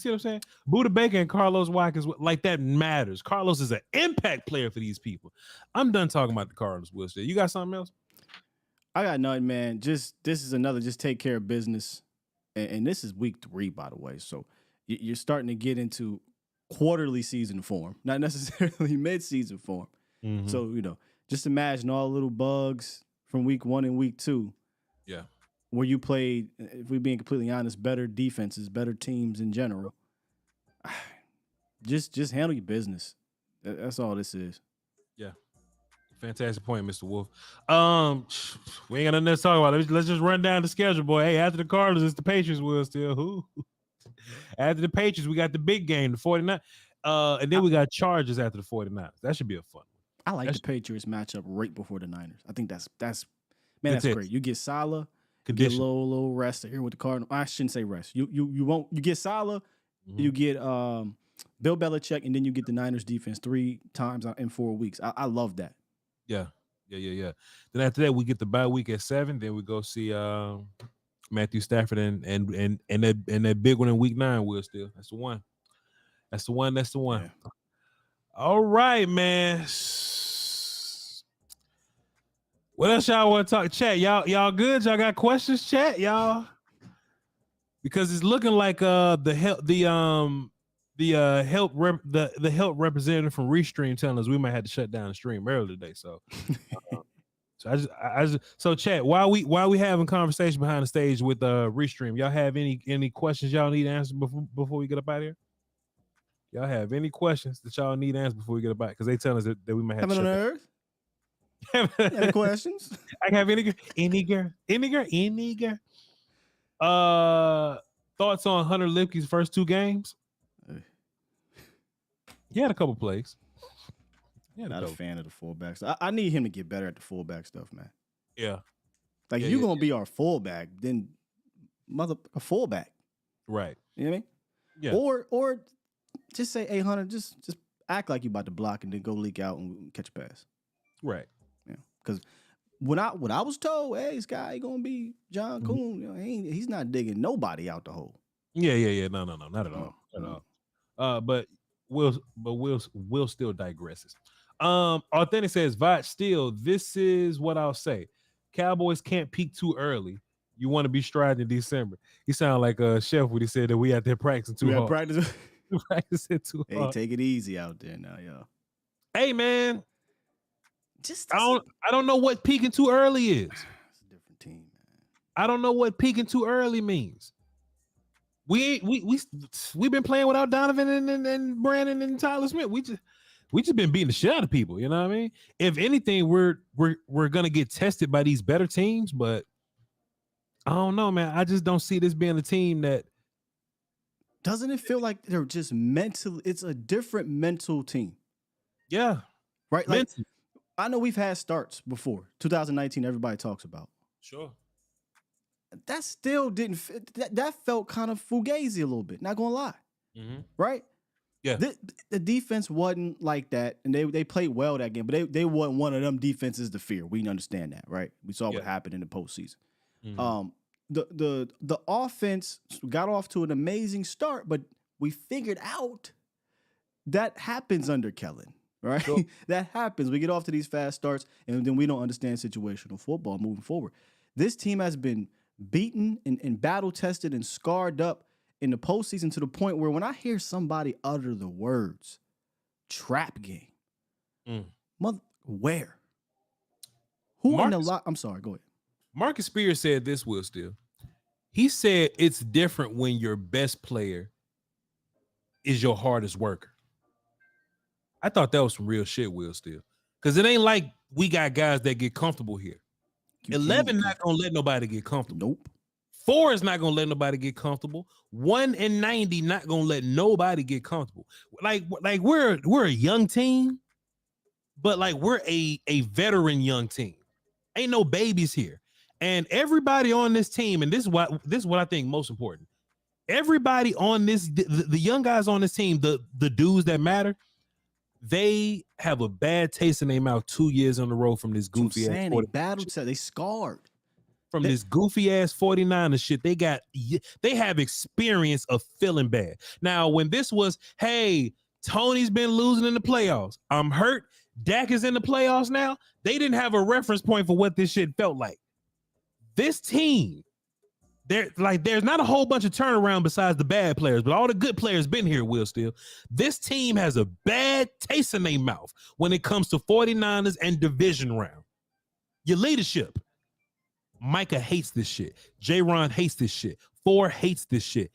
I'm saying? Buda Baker and Carlos Watkins, like that matters. Carlos is an impact player for these people. I'm done talking about the Cardinals, Will Steele. You got something else? I got nothing, man. This is another just take care of business. And this is week 3, by the way. So you're starting to get into quarterly season form, not necessarily mid-season form. Mm-hmm. So, just imagine all the little bugs from week 1 and week 2. Yeah. Where you played, if we're being completely honest, better defenses, better teams in general. Just handle your business. That's all this is. Yeah. Fantastic point, Mr. Wolf. We ain't got nothing else to talk about. Let's just run down the schedule, boy. Hey, after the Cardinals, it's the Patriots. Will Steele. Who? After the Patriots, we got the big game, the 49. And then we got Chargers after the 49ers. That should be a fun one. I like the Patriots matchup right before the Niners. I think that's great. You get Salah. Get a little rest here with the Cardinals. I shouldn't say rest. You get Salah, you get Bill Belichick, and then you get the Niners defense 3 times in 4 weeks. I love that. Yeah. Then after that, we get the bye week at 7. Then we go see Matthew Stafford and that big one in week 9. Will Steele. That's the one. Yeah. All right, man. What else y'all want to talk? Chat, y'all good? Y'all got questions? Chat, y'all, because it's looking like the the help representative from Restream telling us we might have to shut down the stream earlier today. So, so chat while we having conversation behind the stage with Restream, y'all have any questions y'all need answered before we get up out of here? Y'all have any questions that y'all need answered before we get up out? Because they tell us that we might have to shut on down. earth. Any questions? I have any girl. Thoughts on Hunter Lipke's first 2 games? He had a couple plays. Not a fan of the fullbacks. I need him to get better at the fullback stuff, man. Yeah. Like, if you're going to be our fullback, then a fullback. Right. You know what I mean? Yeah. Or just say, hey, Hunter, just act like you about to block and then go leak out and catch a pass. Right. Yeah. Because when I was told, hey, this guy ain't going to be John Kuhn, you know, he's not digging nobody out the hole. Yeah. No, not at all. At all. But we'll still digresses. Authentic says, Voch, Steele, this is what I'll say. Cowboys can't peak too early. You want to be striding in December. He sounded like a chef when he said that we out there practicing too hard. Practicing too hard. Hey, take it easy out there now, y'all. Hey, man. I don't know what peaking too early is. It's a different team, man. I don't know what peaking too early means. We've been playing without Donovan and Brandon and Tyler Smith. We just been beating the shit out of people. You know what I mean? If anything, we're gonna get tested by these better teams, but I don't know, man. I just don't see this being a team that. Doesn't it feel like they're just mental? It's a different mental team. Yeah. Right. Like, I know we've had starts before. 2019, everybody talks about. Sure. That still didn't fit. That felt kind of fugazi a little bit. Not gonna lie. Mm-hmm. Right. Yeah. The defense wasn't like that, and they played well that game, but they wasn't one of them defenses to fear. We understand that, right? We saw what happened in the postseason. Mm-hmm. The offense got off to an amazing start, but we figured out that happens under Kellen, right? Sure. That happens. We get off to these fast starts, and then we don't understand situational football moving forward. This team has been beaten and battle tested and scarred up in the postseason to the point where when I hear somebody utter the words trap game, where? Who in the lot? I'm sorry, go ahead. Marcus Spears said this, Will Steele. He said it's different when your best player is your hardest worker. I thought that was some real shit, Will Steele. Because it ain't like we got guys that get comfortable here. 11 not going to let nobody get comfortable. Nope. 4 is not going to let nobody get comfortable. 1 and 90 not going to let nobody get comfortable. Like we're a young team, but like we're a veteran young team. Ain't no babies here. And everybody on this team, and this is what I think most important. Everybody on this, the young guys on this team, the dudes that matter, they have a bad taste in their mouth 2 years in a row from this goofy ass. They scarred. From this goofy ass 49ers shit. They have experience of feeling bad. Now, when this was, hey, Tony's been losing in the playoffs. I'm hurt. Dak is in the playoffs now. They didn't have a reference point for what this shit felt like. This team, there's not a whole bunch of turnaround besides the bad players, but all the good players been here, Will Steele. This team has a bad taste in their mouth when it comes to 49ers and division round. Your leadership. Micah hates this shit. J-Ron hates this shit. 4 hates this shit.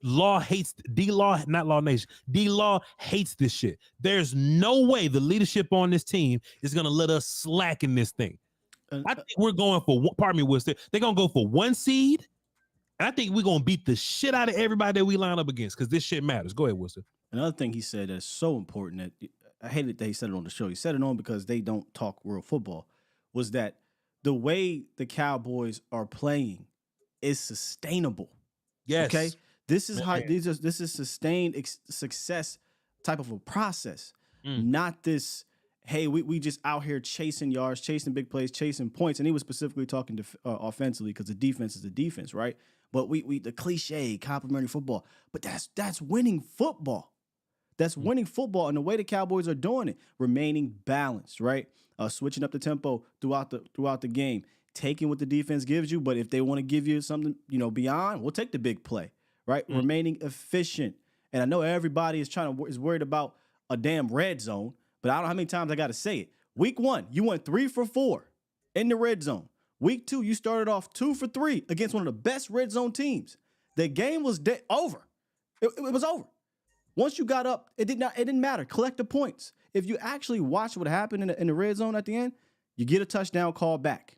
Law hates D-Law, not Law Nation. D-Law hates this shit. There's no way the leadership on this team is going to let us slack in this thing. I think we're going for, pardon me, Winston. They're going to go for 1 seed. And I think we're going to beat the shit out of everybody that we line up against because this shit matters. Go ahead, Winston. Another thing he said that's so important that I hated that he said it on the show. He said it on because they don't talk real football, was that the way the Cowboys are playing is sustainable. Yes. Okay. This is this is sustained success type of a process, not this. Hey, we just out here chasing yards, chasing big plays, chasing points. And he was specifically talking to offensively because the defense is the defense, right? But we the cliche complimentary football, but that's winning football. That's winning football, and the way the Cowboys are doing it, remaining balanced, right? Switching up the tempo throughout the game, taking what the defense gives you. But if they want to give you something, beyond, we'll take the big play, right? Remaining efficient And I know everybody is worried about a damn red zone, but I don't know how many times I got to say it. Week 1, you went 3 for 4 in the red zone. Week 2, you started off 2 for 3 against one of the best red zone teams. The game was over. It was over. Once you got up, it didn't matter. Collect the points. If you actually watch what happened in the red zone at the end, you get a touchdown call back.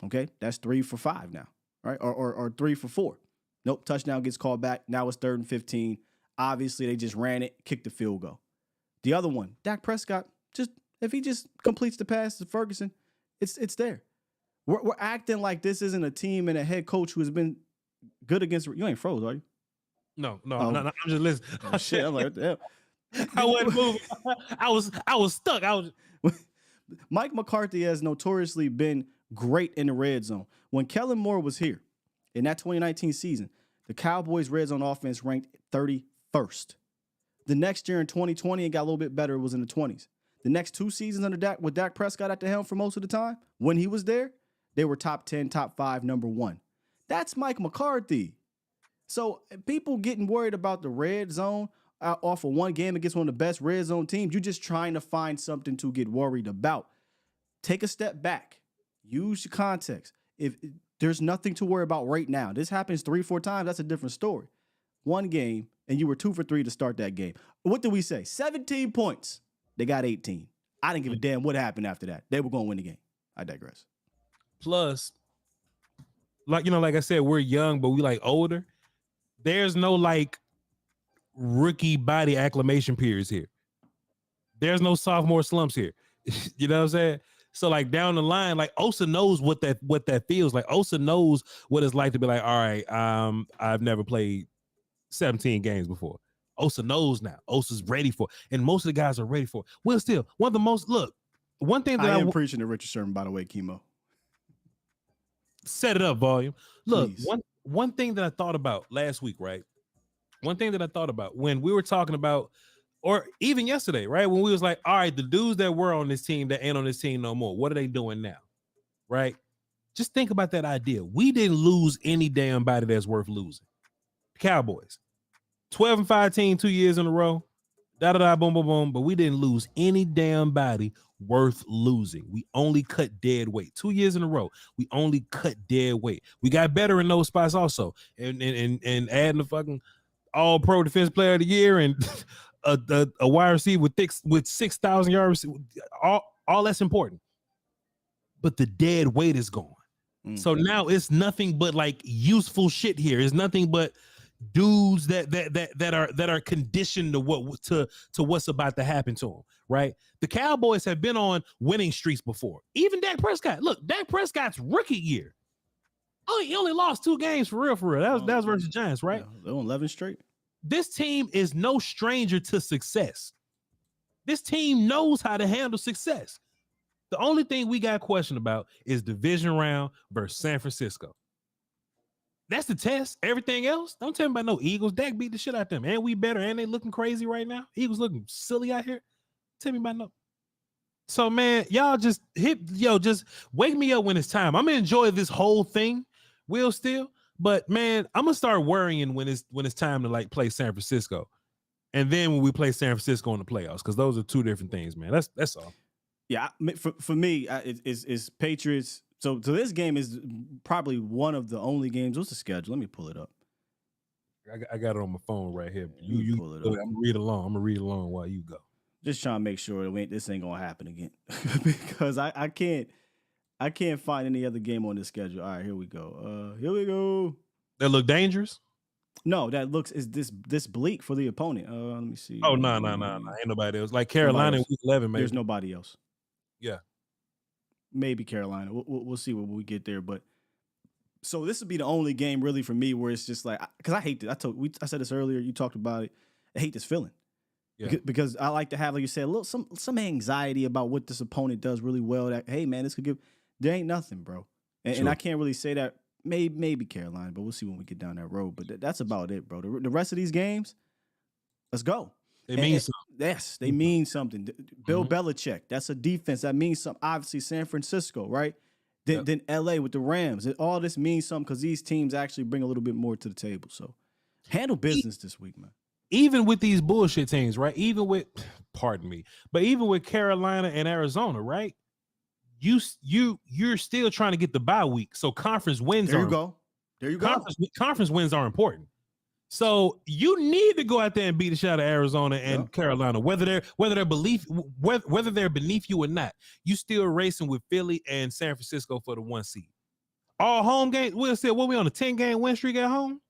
Okay, that's 3 for 5 now, right? Or 3 for 4. Nope, touchdown gets called back. Now it's 3rd and 15. Obviously, they just ran it, kicked the field goal. The other one, Dak Prescott, if he just completes the pass to Ferguson, it's there. We're acting like this isn't a team and a head coach who has been good against. You ain't froze, are you? No, Oh. I'm just listening. Oh, shit, I'm like, what the hell? I wasn't moving. I was stuck. Mike McCarthy has notoriously been great in the red zone. When Kellen Moore was here in that 2019 season, the Cowboys' red zone offense ranked 31st. The next year in 2020, it got a little bit better. It was in the 20s. The next 2 seasons under Dak, with Dak Prescott at the helm for most of the time, when he was there, they were top 10, top 5, number 1. That's Mike McCarthy. So people getting worried about the red zone off of one game against one of the best red zone teams, you're just trying to find something to get worried about. Take a step back. Use your context. If there's nothing to worry about right now, this happens 3-4 times, that's a different story. One game, and you were 2 for 3 to start that game. What did we say? 17 points. They got 18. I didn't give a damn what happened after that. They were going to win the game. I digress. Plus, like I said, we're young, but we like older. There's no like rookie body acclimation periods here. There's no sophomore slumps here. You know what I'm saying? So like down the line, like Osa knows what that feels like. Osa knows what it's like to be like, all right, I've never played 17 games before. Osa knows now. Osa's ready for it. And most of the guys are ready for it. Will Steele, one thing that I am preaching to Richard Sherman, by the way, Chemo. Set it up, volume. Look, Please. one thing that I thought about last week, right? One thing that I thought about when we were talking about, or even yesterday, right? When we was like, all right, the dudes that were on this team that ain't on this team no more, what are they doing now? Right? Just think about that idea. We didn't lose any damn body that's worth losing. Cowboys. 12-5 team 2 years in a row. Boom, boom, boom. But we didn't lose any damn body worth losing. We only cut dead weight 2 years in a row. We only cut dead weight. We got better in those spots also. And adding the fucking all-pro defense player of the year and a wide receiver with 6,000 yards. All that's important. But the dead weight is gone. So now it's nothing but like useful shit here. It's nothing but dudes that are conditioned to what's about to happen to them, right? The Cowboys have been on winning streaks before. Even Dak Prescott. Look, Dak Prescott's rookie year. Oh, he only lost 2 games for real. That was versus Giants, right? Yeah, they're on 11 straight. This team is no stranger to success. This team knows how to handle success. The only thing we got questioned about is division round versus San Francisco. That's the test. Everything else, don't tell me about no Eagles. Dak beat the shit out of them. And we better. And they looking crazy right now. Eagles looking silly out here. Tell me about no. So, man, y'all just wake me up when it's time. I'm going to enjoy this whole thing, Will Steele. But, man, I'm going to start worrying when it's time to, like, play San Francisco. And then when we play San Francisco in the playoffs, because those are 2 different things, man. That's all. Yeah, for me, it's Patriots. So this game is probably one of the only games. What's the schedule? Let me pull it up. I got it on my phone right here. You pull it up. I'm gonna read along. I'm gonna read along while you go. Just trying to make sure that this ain't gonna happen again, because I can't find any other game on this schedule. All right, here we go. That look dangerous? No, that looks is this bleak for the opponent. Let me see. Oh no, ain't nobody else. Like Carolina in week 11, maybe. There's nobody else. Yeah. Maybe Carolina. We'll see when we get there. But so this would be the only game really for me where it's just like, because I hate this. I said this earlier. You talked about it. I hate this feeling. Yeah. Because I like to have, like you said, a little some anxiety about what this opponent does really well. That, hey man, this could give. There ain't nothing, bro. And I can't really say that. Maybe Carolina, but we'll see when we get down that road. But that's about it, bro. The rest of these games, let's go. They mean something. Yes, they mean something. Bill Belichick, that's a defense. That means something. Obviously, San Francisco, right? Then LA with the Rams. All this means something because these teams actually bring a little bit more to the table. So handle business this week, man. even with these bullshit teams, right? Even with, pardon me, but even with Carolina and Arizona, right? You're still trying to get the bye week, so conference wins. There you go. Conference wins are important. So you need to go out there and beat the shot of Arizona and Carolina, whether they're beneath you or not. You still racing with Philly and San Francisco for the 1 seed. All home games. We'll say what we on a 10-game win streak at home.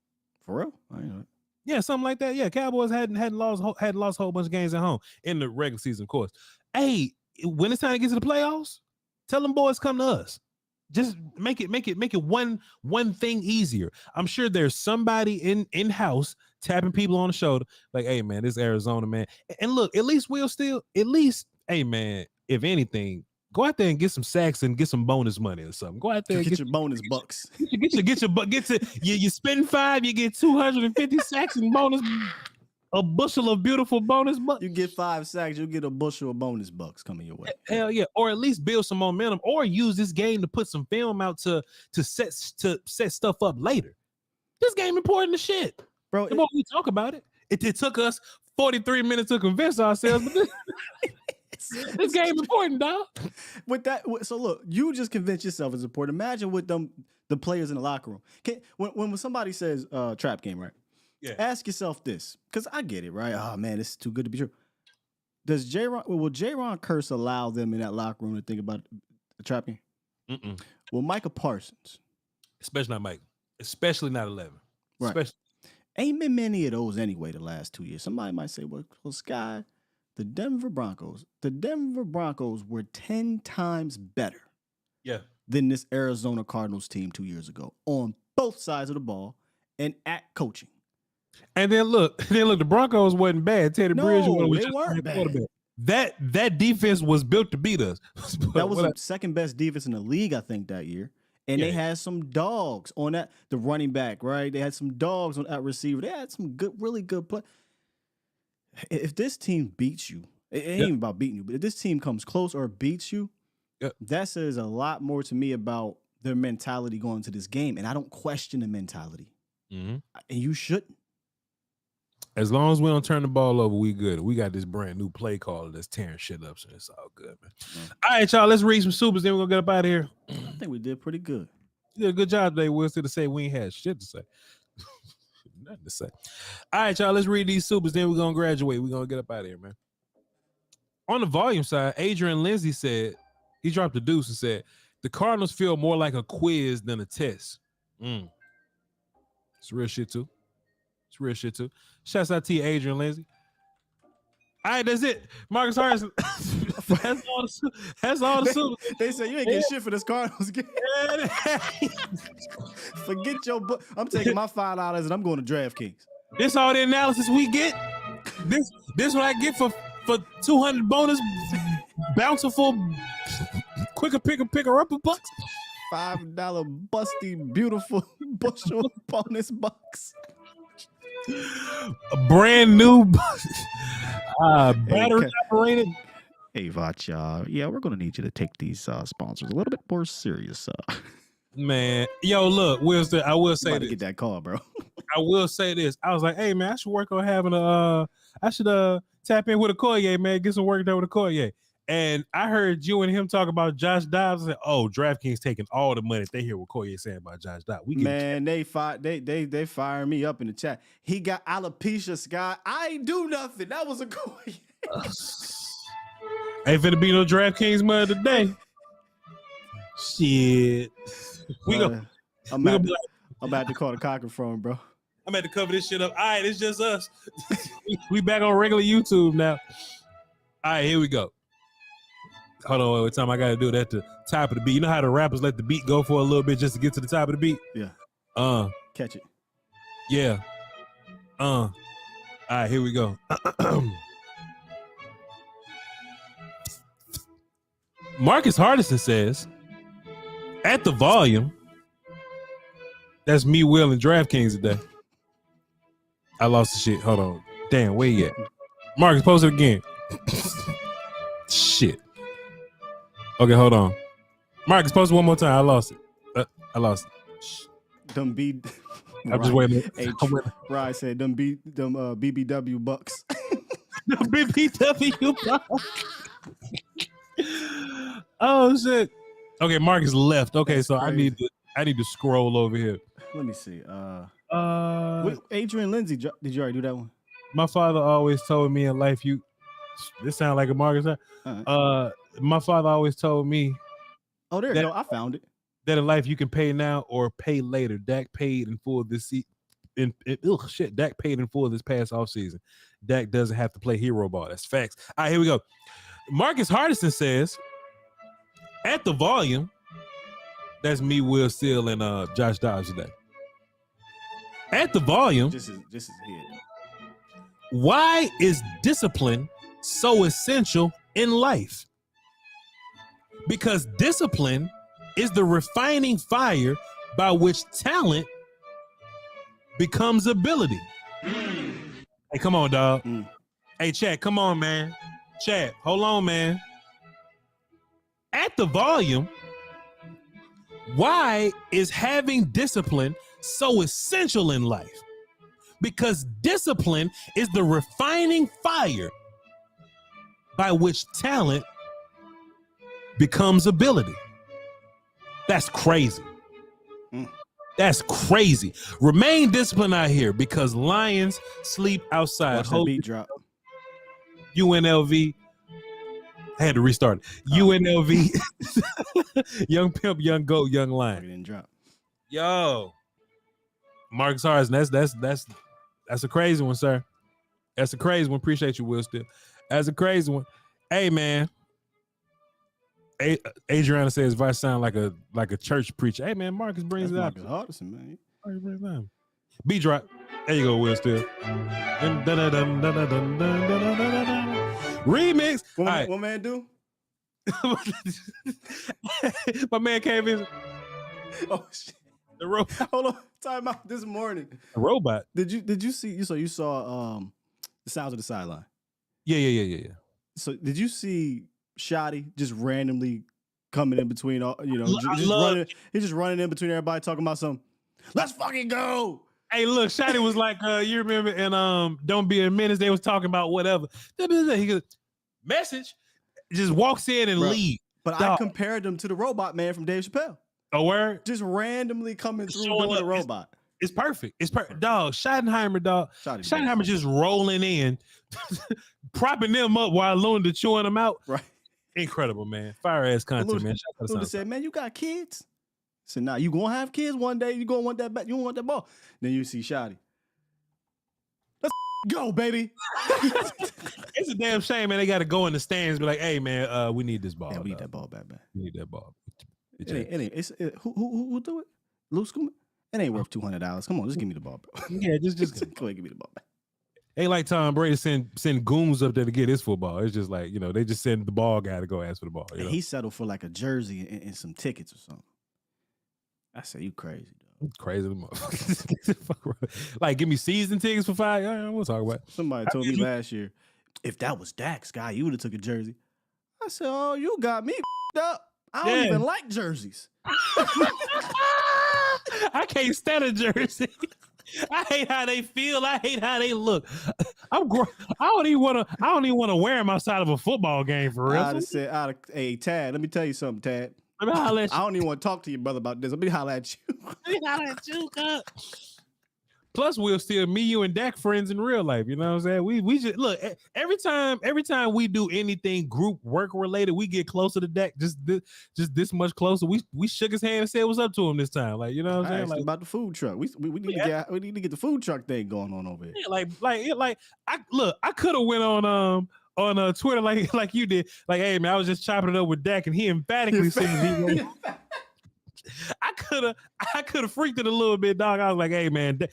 For real? I know. Yeah, something like that. Yeah, Cowboys hadn't lost a whole bunch of games at home in the regular season, of course. Hey, when it's time to get to the playoffs, tell them boys come to us. Just make it one thing easier. I'm sure there's somebody in-house tapping people on the shoulder, like, hey man, this Arizona, man. And look, at least, hey man, if anything, go out there and get some sacks and get some bonus money or something. Go out there and get your bonus bucks. You spend 5, you get 250 sacks and bonus. A bushel of beautiful bonus bucks. You get 5 sacks, you'll get a bushel of bonus bucks coming your way. Hell yeah. Or at least build some momentum, or use this game to put some film out to set stuff up later. This game important as shit. Bro, the more we talk about it, it took us 43 minutes to convince ourselves, but this game important, dog. With that, so look, you just convince yourself it's important. Imagine with the players in the locker room. When somebody says trap game, right? Yeah. Ask yourself this, because I get it, right? Oh man, this is too good to be true. Will J-Ron Curse allow them in that locker room to think about the trap game? Mm-mm. Well, Micah Parsons, especially not Mike, especially not 11, right? Ain't been many of those anyway. The last 2 years, somebody might say, "Well, Sky, the Denver Broncos were 10 times better, than this Arizona Cardinals team 2 years ago on both sides of the ball and at coaching." And then look, the Broncos wasn't bad. Teddy Bridgewater was they weren't bad. That defense was built to beat us. That was the second best defense in the league, I think, that year. And they had some dogs on that. The running back, right? They had some dogs on that receiver. They had some really good play. If this team beats you, it ain't even about beating you, but if this team comes close or beats you, that says a lot more to me about their mentality going into this game. And I don't question the mentality. Mm-hmm. And you shouldn't. As long as we don't turn the ball over, we good. We got this brand new play caller that's tearing shit up, so it's all good, man. All right, y'all, let's read some supers, then we're gonna get up out of here. I think we did pretty good. You did a good job today. We'll still to say we ain't had shit to say. Nothing to say. All right, y'all, let's read these supers, then we're gonna graduate. We're gonna get up out of here, man. On the volume side, Adrian Lindsay said, he dropped a deuce and said, the Cardinals feel more like a quiz than a test. It's real shit too. Shouts out to you, Adrian Lindsay. All right, that's it. Marcus Harrison. That's all the super. They say you ain't getting shit for this Cardinals game. Forget your book. I'm taking my $5 and I'm going to DraftKings. This all the analysis we get. This what I get for 200 bonus bountiful quicker picker upper bucks. $5 busty beautiful bushel bonus bucks. A brand new battery operated. Hey Voch, yeah, we're gonna need you to take these sponsors a little bit more serious. Man, yo, look, I will say this. Get that call, bro. I will say this. I was like, hey man, I should work on having I should tap in with a Okoye, man, get some work done with a Okoye. And I heard you and him talk about Josh Dobbs. I said, oh, DraftKings taking all the money. They hear what Okoye saying about Josh Dobbs. They fired me up in the chat. He got alopecia, Sky. I ain't do nothing. That was Okoye. Ain't finna be no DraftKings money today. Shit. I'm about to call the cocker phone, bro. I'm about to cover this shit up. All right, it's just us. We back on regular YouTube now. All right, here we go. Hold on, every time I gotta do that to top of the beat. You know how the rappers let the beat go for a little bit just to get to the top of the beat? Yeah. Catch it. Yeah. All right, here we go. Marcus Hardison says, at the volume, that's me, Will, and DraftKings today. I lost the shit. Hold on. Damn, where you at? Marcus, post it again. Shit. Okay, hold on. Marcus, post it one more time. I lost it. I lost it. Them be I'm just waiting. Hey, Ryan said them BBW Bucks. The BBW Bucks. Oh shit. Okay, Marcus left. Okay, That's so crazy. I need to scroll over here. Let me see. Wait, Adrian Lindsay, did you already do that one? My father always told me in life, this sound like a Marcus. My father always told me. Oh, there you go. I found it. That in life you can pay now or pay later. Dak paid in full this season. Dak paid in full this past offseason. Dak doesn't have to play hero ball. That's facts. All right, here we go. Marcus Hardison says, at the volume, that's me, Will Steele, and Josh Dobbs today. At the volume, This is here. why is discipline so essential in life? Because discipline is the refining fire by which talent becomes ability. Hey, come on, dog. Hey, Chad, come on, man. Chad, hold on, man. At the volume, why is having discipline so essential in life? Because discipline is the refining fire by which talent becomes ability. That's crazy. That's crazy. Remain disciplined out here because lions sleep outside. Watch that beat drop. UNLV. I had to restart it. UNLV. Young pimp, young goat, young lion. Didn't drop. Yo, Marcus Harrison. That's a crazy one, sir. That's a crazy one. Appreciate you, Will. Still, that's a crazy one. Hey, man. Adriana says, "If I sound like a church preacher, hey man, Marcus brings That's it out." Marcus Hardison, man. Marcus brings it out. B drop. There you go, Will. Still. Remix. What man do? My man came in. Oh shit. The robot. Hold on. Time out this morning. The robot. Did you see you saw the Sounds of the Sideline? Yeah. So did you see Shoddy just randomly coming in between all he's just running in between everybody talking about something. Let's fucking go. Hey, look, Shotty was like, you remember in Don't Be a Menace, they was talking about whatever. He goes, message, just walks in and leaves. But Dog. I compared them to the robot man from Dave Chappelle. A word? Just randomly coming through Showing doing up. the robot. It's perfect. It's perfect. Dog, Schottenheimer, dog. Schottenheimer just rolling in, propping them up while Lunda chewing them out. Right. Incredible, man. Fire ass content, man. Lunda said, man, you got kids? I said, nah, you gonna have kids one day. You gonna want that back. You want that ball. Then you see Shoddy. Let's go, baby. It's a damn shame, man. They got to go in the stands and be like, hey, man, we need this ball. Yeah, we need that ball back, man. We need that ball. Who do it? Lou Schumann? It ain't worth $200. Come on, just give me the ball, bro. Yeah, just go ahead, give me the ball back. Ain't like Tom Brady send goons up there to get his football. It's just like, they just send the ball guy to go ask for the ball. And he settled for like a jersey and some tickets or something. I say, you crazy, dog. Crazy like, give me season tickets for $5. Yeah, we'll talk about it. Somebody told me last year, if that was Dak's guy, you would have took a jersey. I said, oh, you got me up. I don't even like jerseys. I can't stand a jersey. I hate how they feel. I hate how they look. I don't even want to wear them outside of a football game for real. I'd have said, hey, Tad, let me tell you something, Tad. I don't even want to talk to your brother about this. Let me holler at you. Plus, we'll still me, you, and Dak friends in real life. You know what I'm saying? We just look every time we do anything group work related, we get closer to Dak. Just this much closer. We shook his hand and said what's up to him this time. Like, you know what I'm saying? Like about the food truck. We need to get the food truck thing going on over here. Yeah, I could have went on Twitter like you did. Like, hey man, I was just chopping it up with Dak, and he emphatically said he I could have freaked it a little bit, dog. I was like, hey man, Dak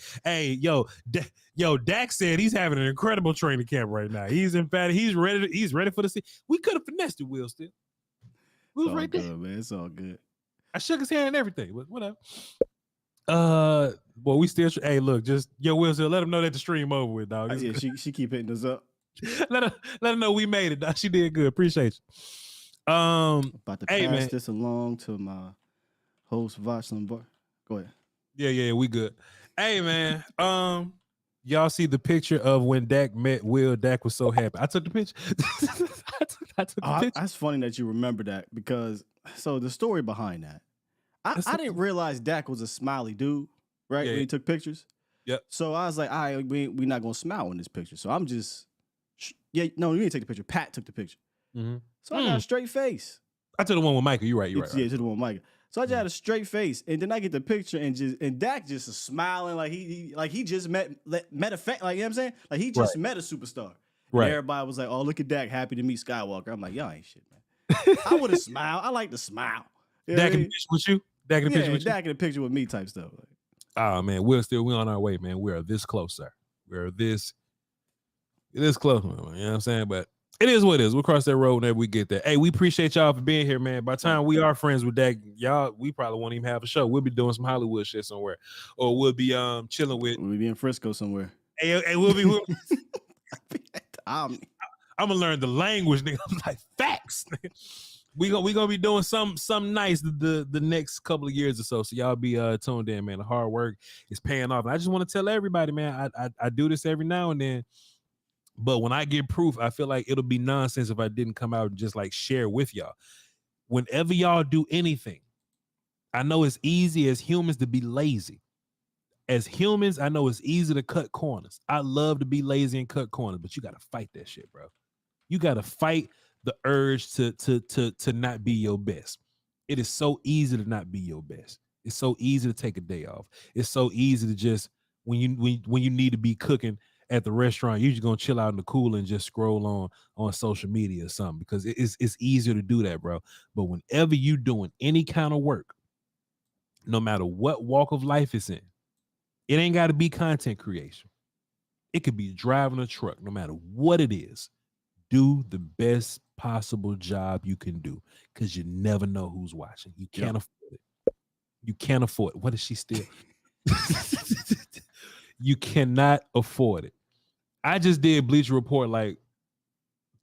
said he's having an incredible training camp right now. He's emphatic. He's ready for the season. We could have finessed it, Will. Still, we was right there, man. It's all good. I shook his hand and everything, but whatever. Well, we still. Hey, look, just Will. Still, let him know that the stream over with, dog. Yeah, she keep hitting us up. let her know we made it, dog. She did good. Appreciate you. About to pass this along to my host, Voch Lombardi. Go ahead. Yeah, we good. Hey man, y'all see the picture of when Dak met Will? Dak was so happy. I took the picture. I took the picture. That's funny that you remember that because the story behind that, I didn't realize Dak was a smiley dude, right? Yeah, when he took pictures. Yep. So I was like, all right, we're not gonna smile in this picture. So I'm just, no, you didn't take the picture. Pat took the picture. Mm-hmm. So I got a straight face. I took the one with Michael. You're right. You're right. Yeah, to the one with Michael. So I just had a straight face, and then I get the picture, and Dak just is smiling like he just met a fan, like you know what I'm saying, like he just met a superstar. Right. And everybody was like, "Oh, look at Dak, happy to meet Skywalker." I'm like, "Y'all ain't shit, man." I would have smiled. I like to smile. You know Dak what I in mean? the picture with you. Dak in the picture with you. Dak in the picture with me type stuff. Like, Oh man, we on our way, man. We are this close, sir. We're this close, man. You know what I'm saying? But it is what it is. We'll cross that road whenever we get there. Hey, we appreciate y'all for being here, man. By the time we are friends with Dak, y'all, we probably won't even have a show. We'll be doing some Hollywood shit somewhere, or we'll be chilling with. we'll be in Frisco somewhere. Hey, we'll be. I'm gonna learn the language, nigga. I'm like facts. We gonna be doing something nice the next couple of years or so. So y'all be tuned in, man. The hard work is paying off. And I just want to tell everybody, man. I do this every now and then. But when I get proof, I feel like it'll be nonsense if I didn't come out and just like share with y'all. Whenever y'all do anything, I know it's easy as humans to be lazy. As humans, I know it's easy to cut corners. I love to be lazy and cut corners, but you got to fight that shit, bro. You got to fight the urge to not be your best. It is so easy to not be your best. It's so easy to take a day off. It's so easy to just when you need to be cooking at the restaurant, you're just gonna chill out in the cool and just scroll on social media or something because it's easier to do that, bro. But whenever you doing any kind of work, no matter what walk of life it's in, it ain't got to be content creation. It could be driving a truck, no matter what it is. Do the best possible job you can do because you never know who's watching. You can't afford it. You can't afford it. What is she still? You cannot afford it. I just did Bleacher Report like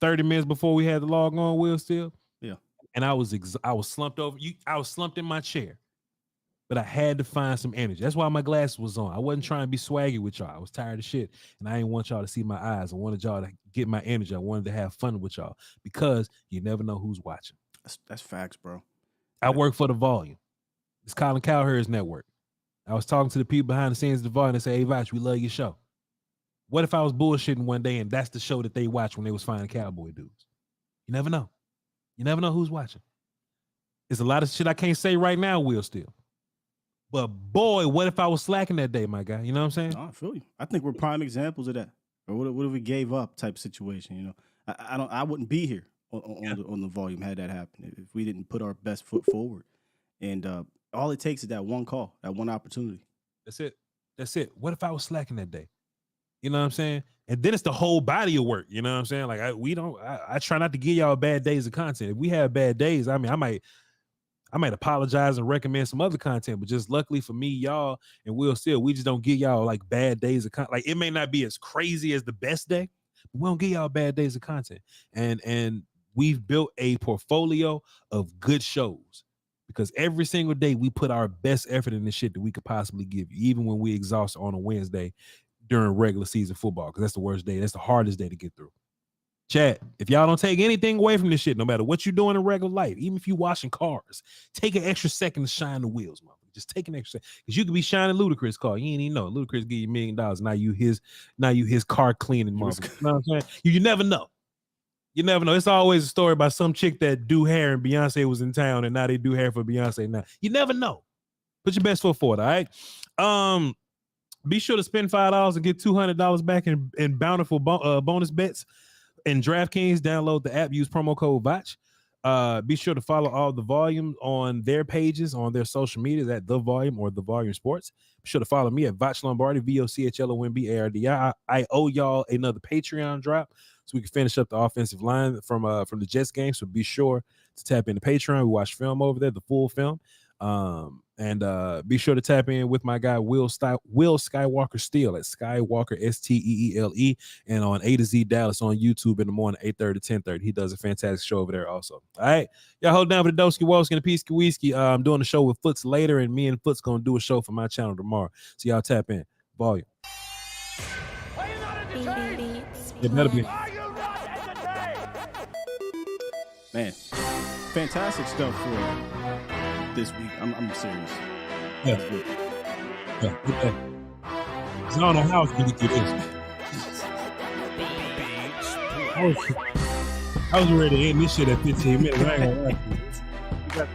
30 minutes before we had to log on, Will Steele. Yeah. And I was slumped over. I was slumped in my chair. But I had to find some energy. That's why my glasses was on. I wasn't trying to be swaggy with y'all. I was tired of shit. And I didn't want y'all to see my eyes. I wanted y'all to get my energy. I wanted to have fun with y'all because you never know who's watching. That's facts, bro. I work for The Volume. It's Colin Cowherd's network. I was talking to the people behind the scenes of The Volume and say, "Hey, Voch, we love your show." What if I was bullshitting one day and that's the show that they watch when they was finding cowboy dudes? You never know. You never know who's watching. There's a lot of shit I can't say right now, Will Steele. But boy, what if I was slacking that day, my guy? You know what I'm saying? No, I feel you. I think we're prime examples of that. Or what if we gave up type situation? You know, I wouldn't be here on the volume had that happen if we didn't put our best foot forward. And all it takes is that one call, that one opportunity. That's it. What if I was slacking that day? You know what I'm saying? And then it's the whole body of work. You know what I'm saying? Like I try not to give y'all bad days of content. If we have bad days, I mean, I might apologize and recommend some other content, but just luckily for me, y'all and Will Steele, we just don't give y'all like bad days of content. Like it may not be as crazy as the best day, but we don't give y'all bad days of content. And we've built a portfolio of good shows because every single day we put our best effort in the shit that we could possibly give you, even when we exhaust on a Wednesday during regular season football, because that's the worst day. That's the hardest day to get through. Chat, if y'all don't take anything away from this shit, no matter what you're doing in regular life, even if you're washing cars, take an extra second to shine the wheels, motherfucker. Just take an extra second. Because you could be shining Ludacris' car. You ain't even know. Ludacris give you $1 million. Now you his car cleaning, motherfucker. You know what I'm saying? You never know. You never know. It's always a story about some chick that do hair and Beyonce was in town and now they do hair for Beyonce now. You never know. Put your best foot forward, all right? Be sure to spend $5 and get $200 back in bountiful bonus bets. In DraftKings, download the app, use promo code VOCH. Be sure to follow all the Volume on their pages, on their social media, at The Volume or The Volume Sports. Be sure to follow me at Voch Lombardi, VOCHLOMBARDI. I owe y'all another Patreon drop so we can finish up the offensive line from the Jets game. So be sure to tap into Patreon. We watch film over there, the full film. And be sure to tap in with my guy Will Skywalker Steele at Skywalker Steele and on A to Z Dallas on YouTube in the morning 8:30 to 10:30. He does a fantastic show over there also. All right, y'all hold down for the Doski Wolski and the Peasky Whiskey. I'm doing a show with Foots later, and me and Foots gonna do a show for my channel tomorrow. So y'all tap in. Volume. It better be. Man, fantastic stuff for this week. I'm serious. Yeah. That's good. Yeah. I don't know how I was gonna get through this. I was ready to end this shit at 15 minutes. I ain't gonna lie to you.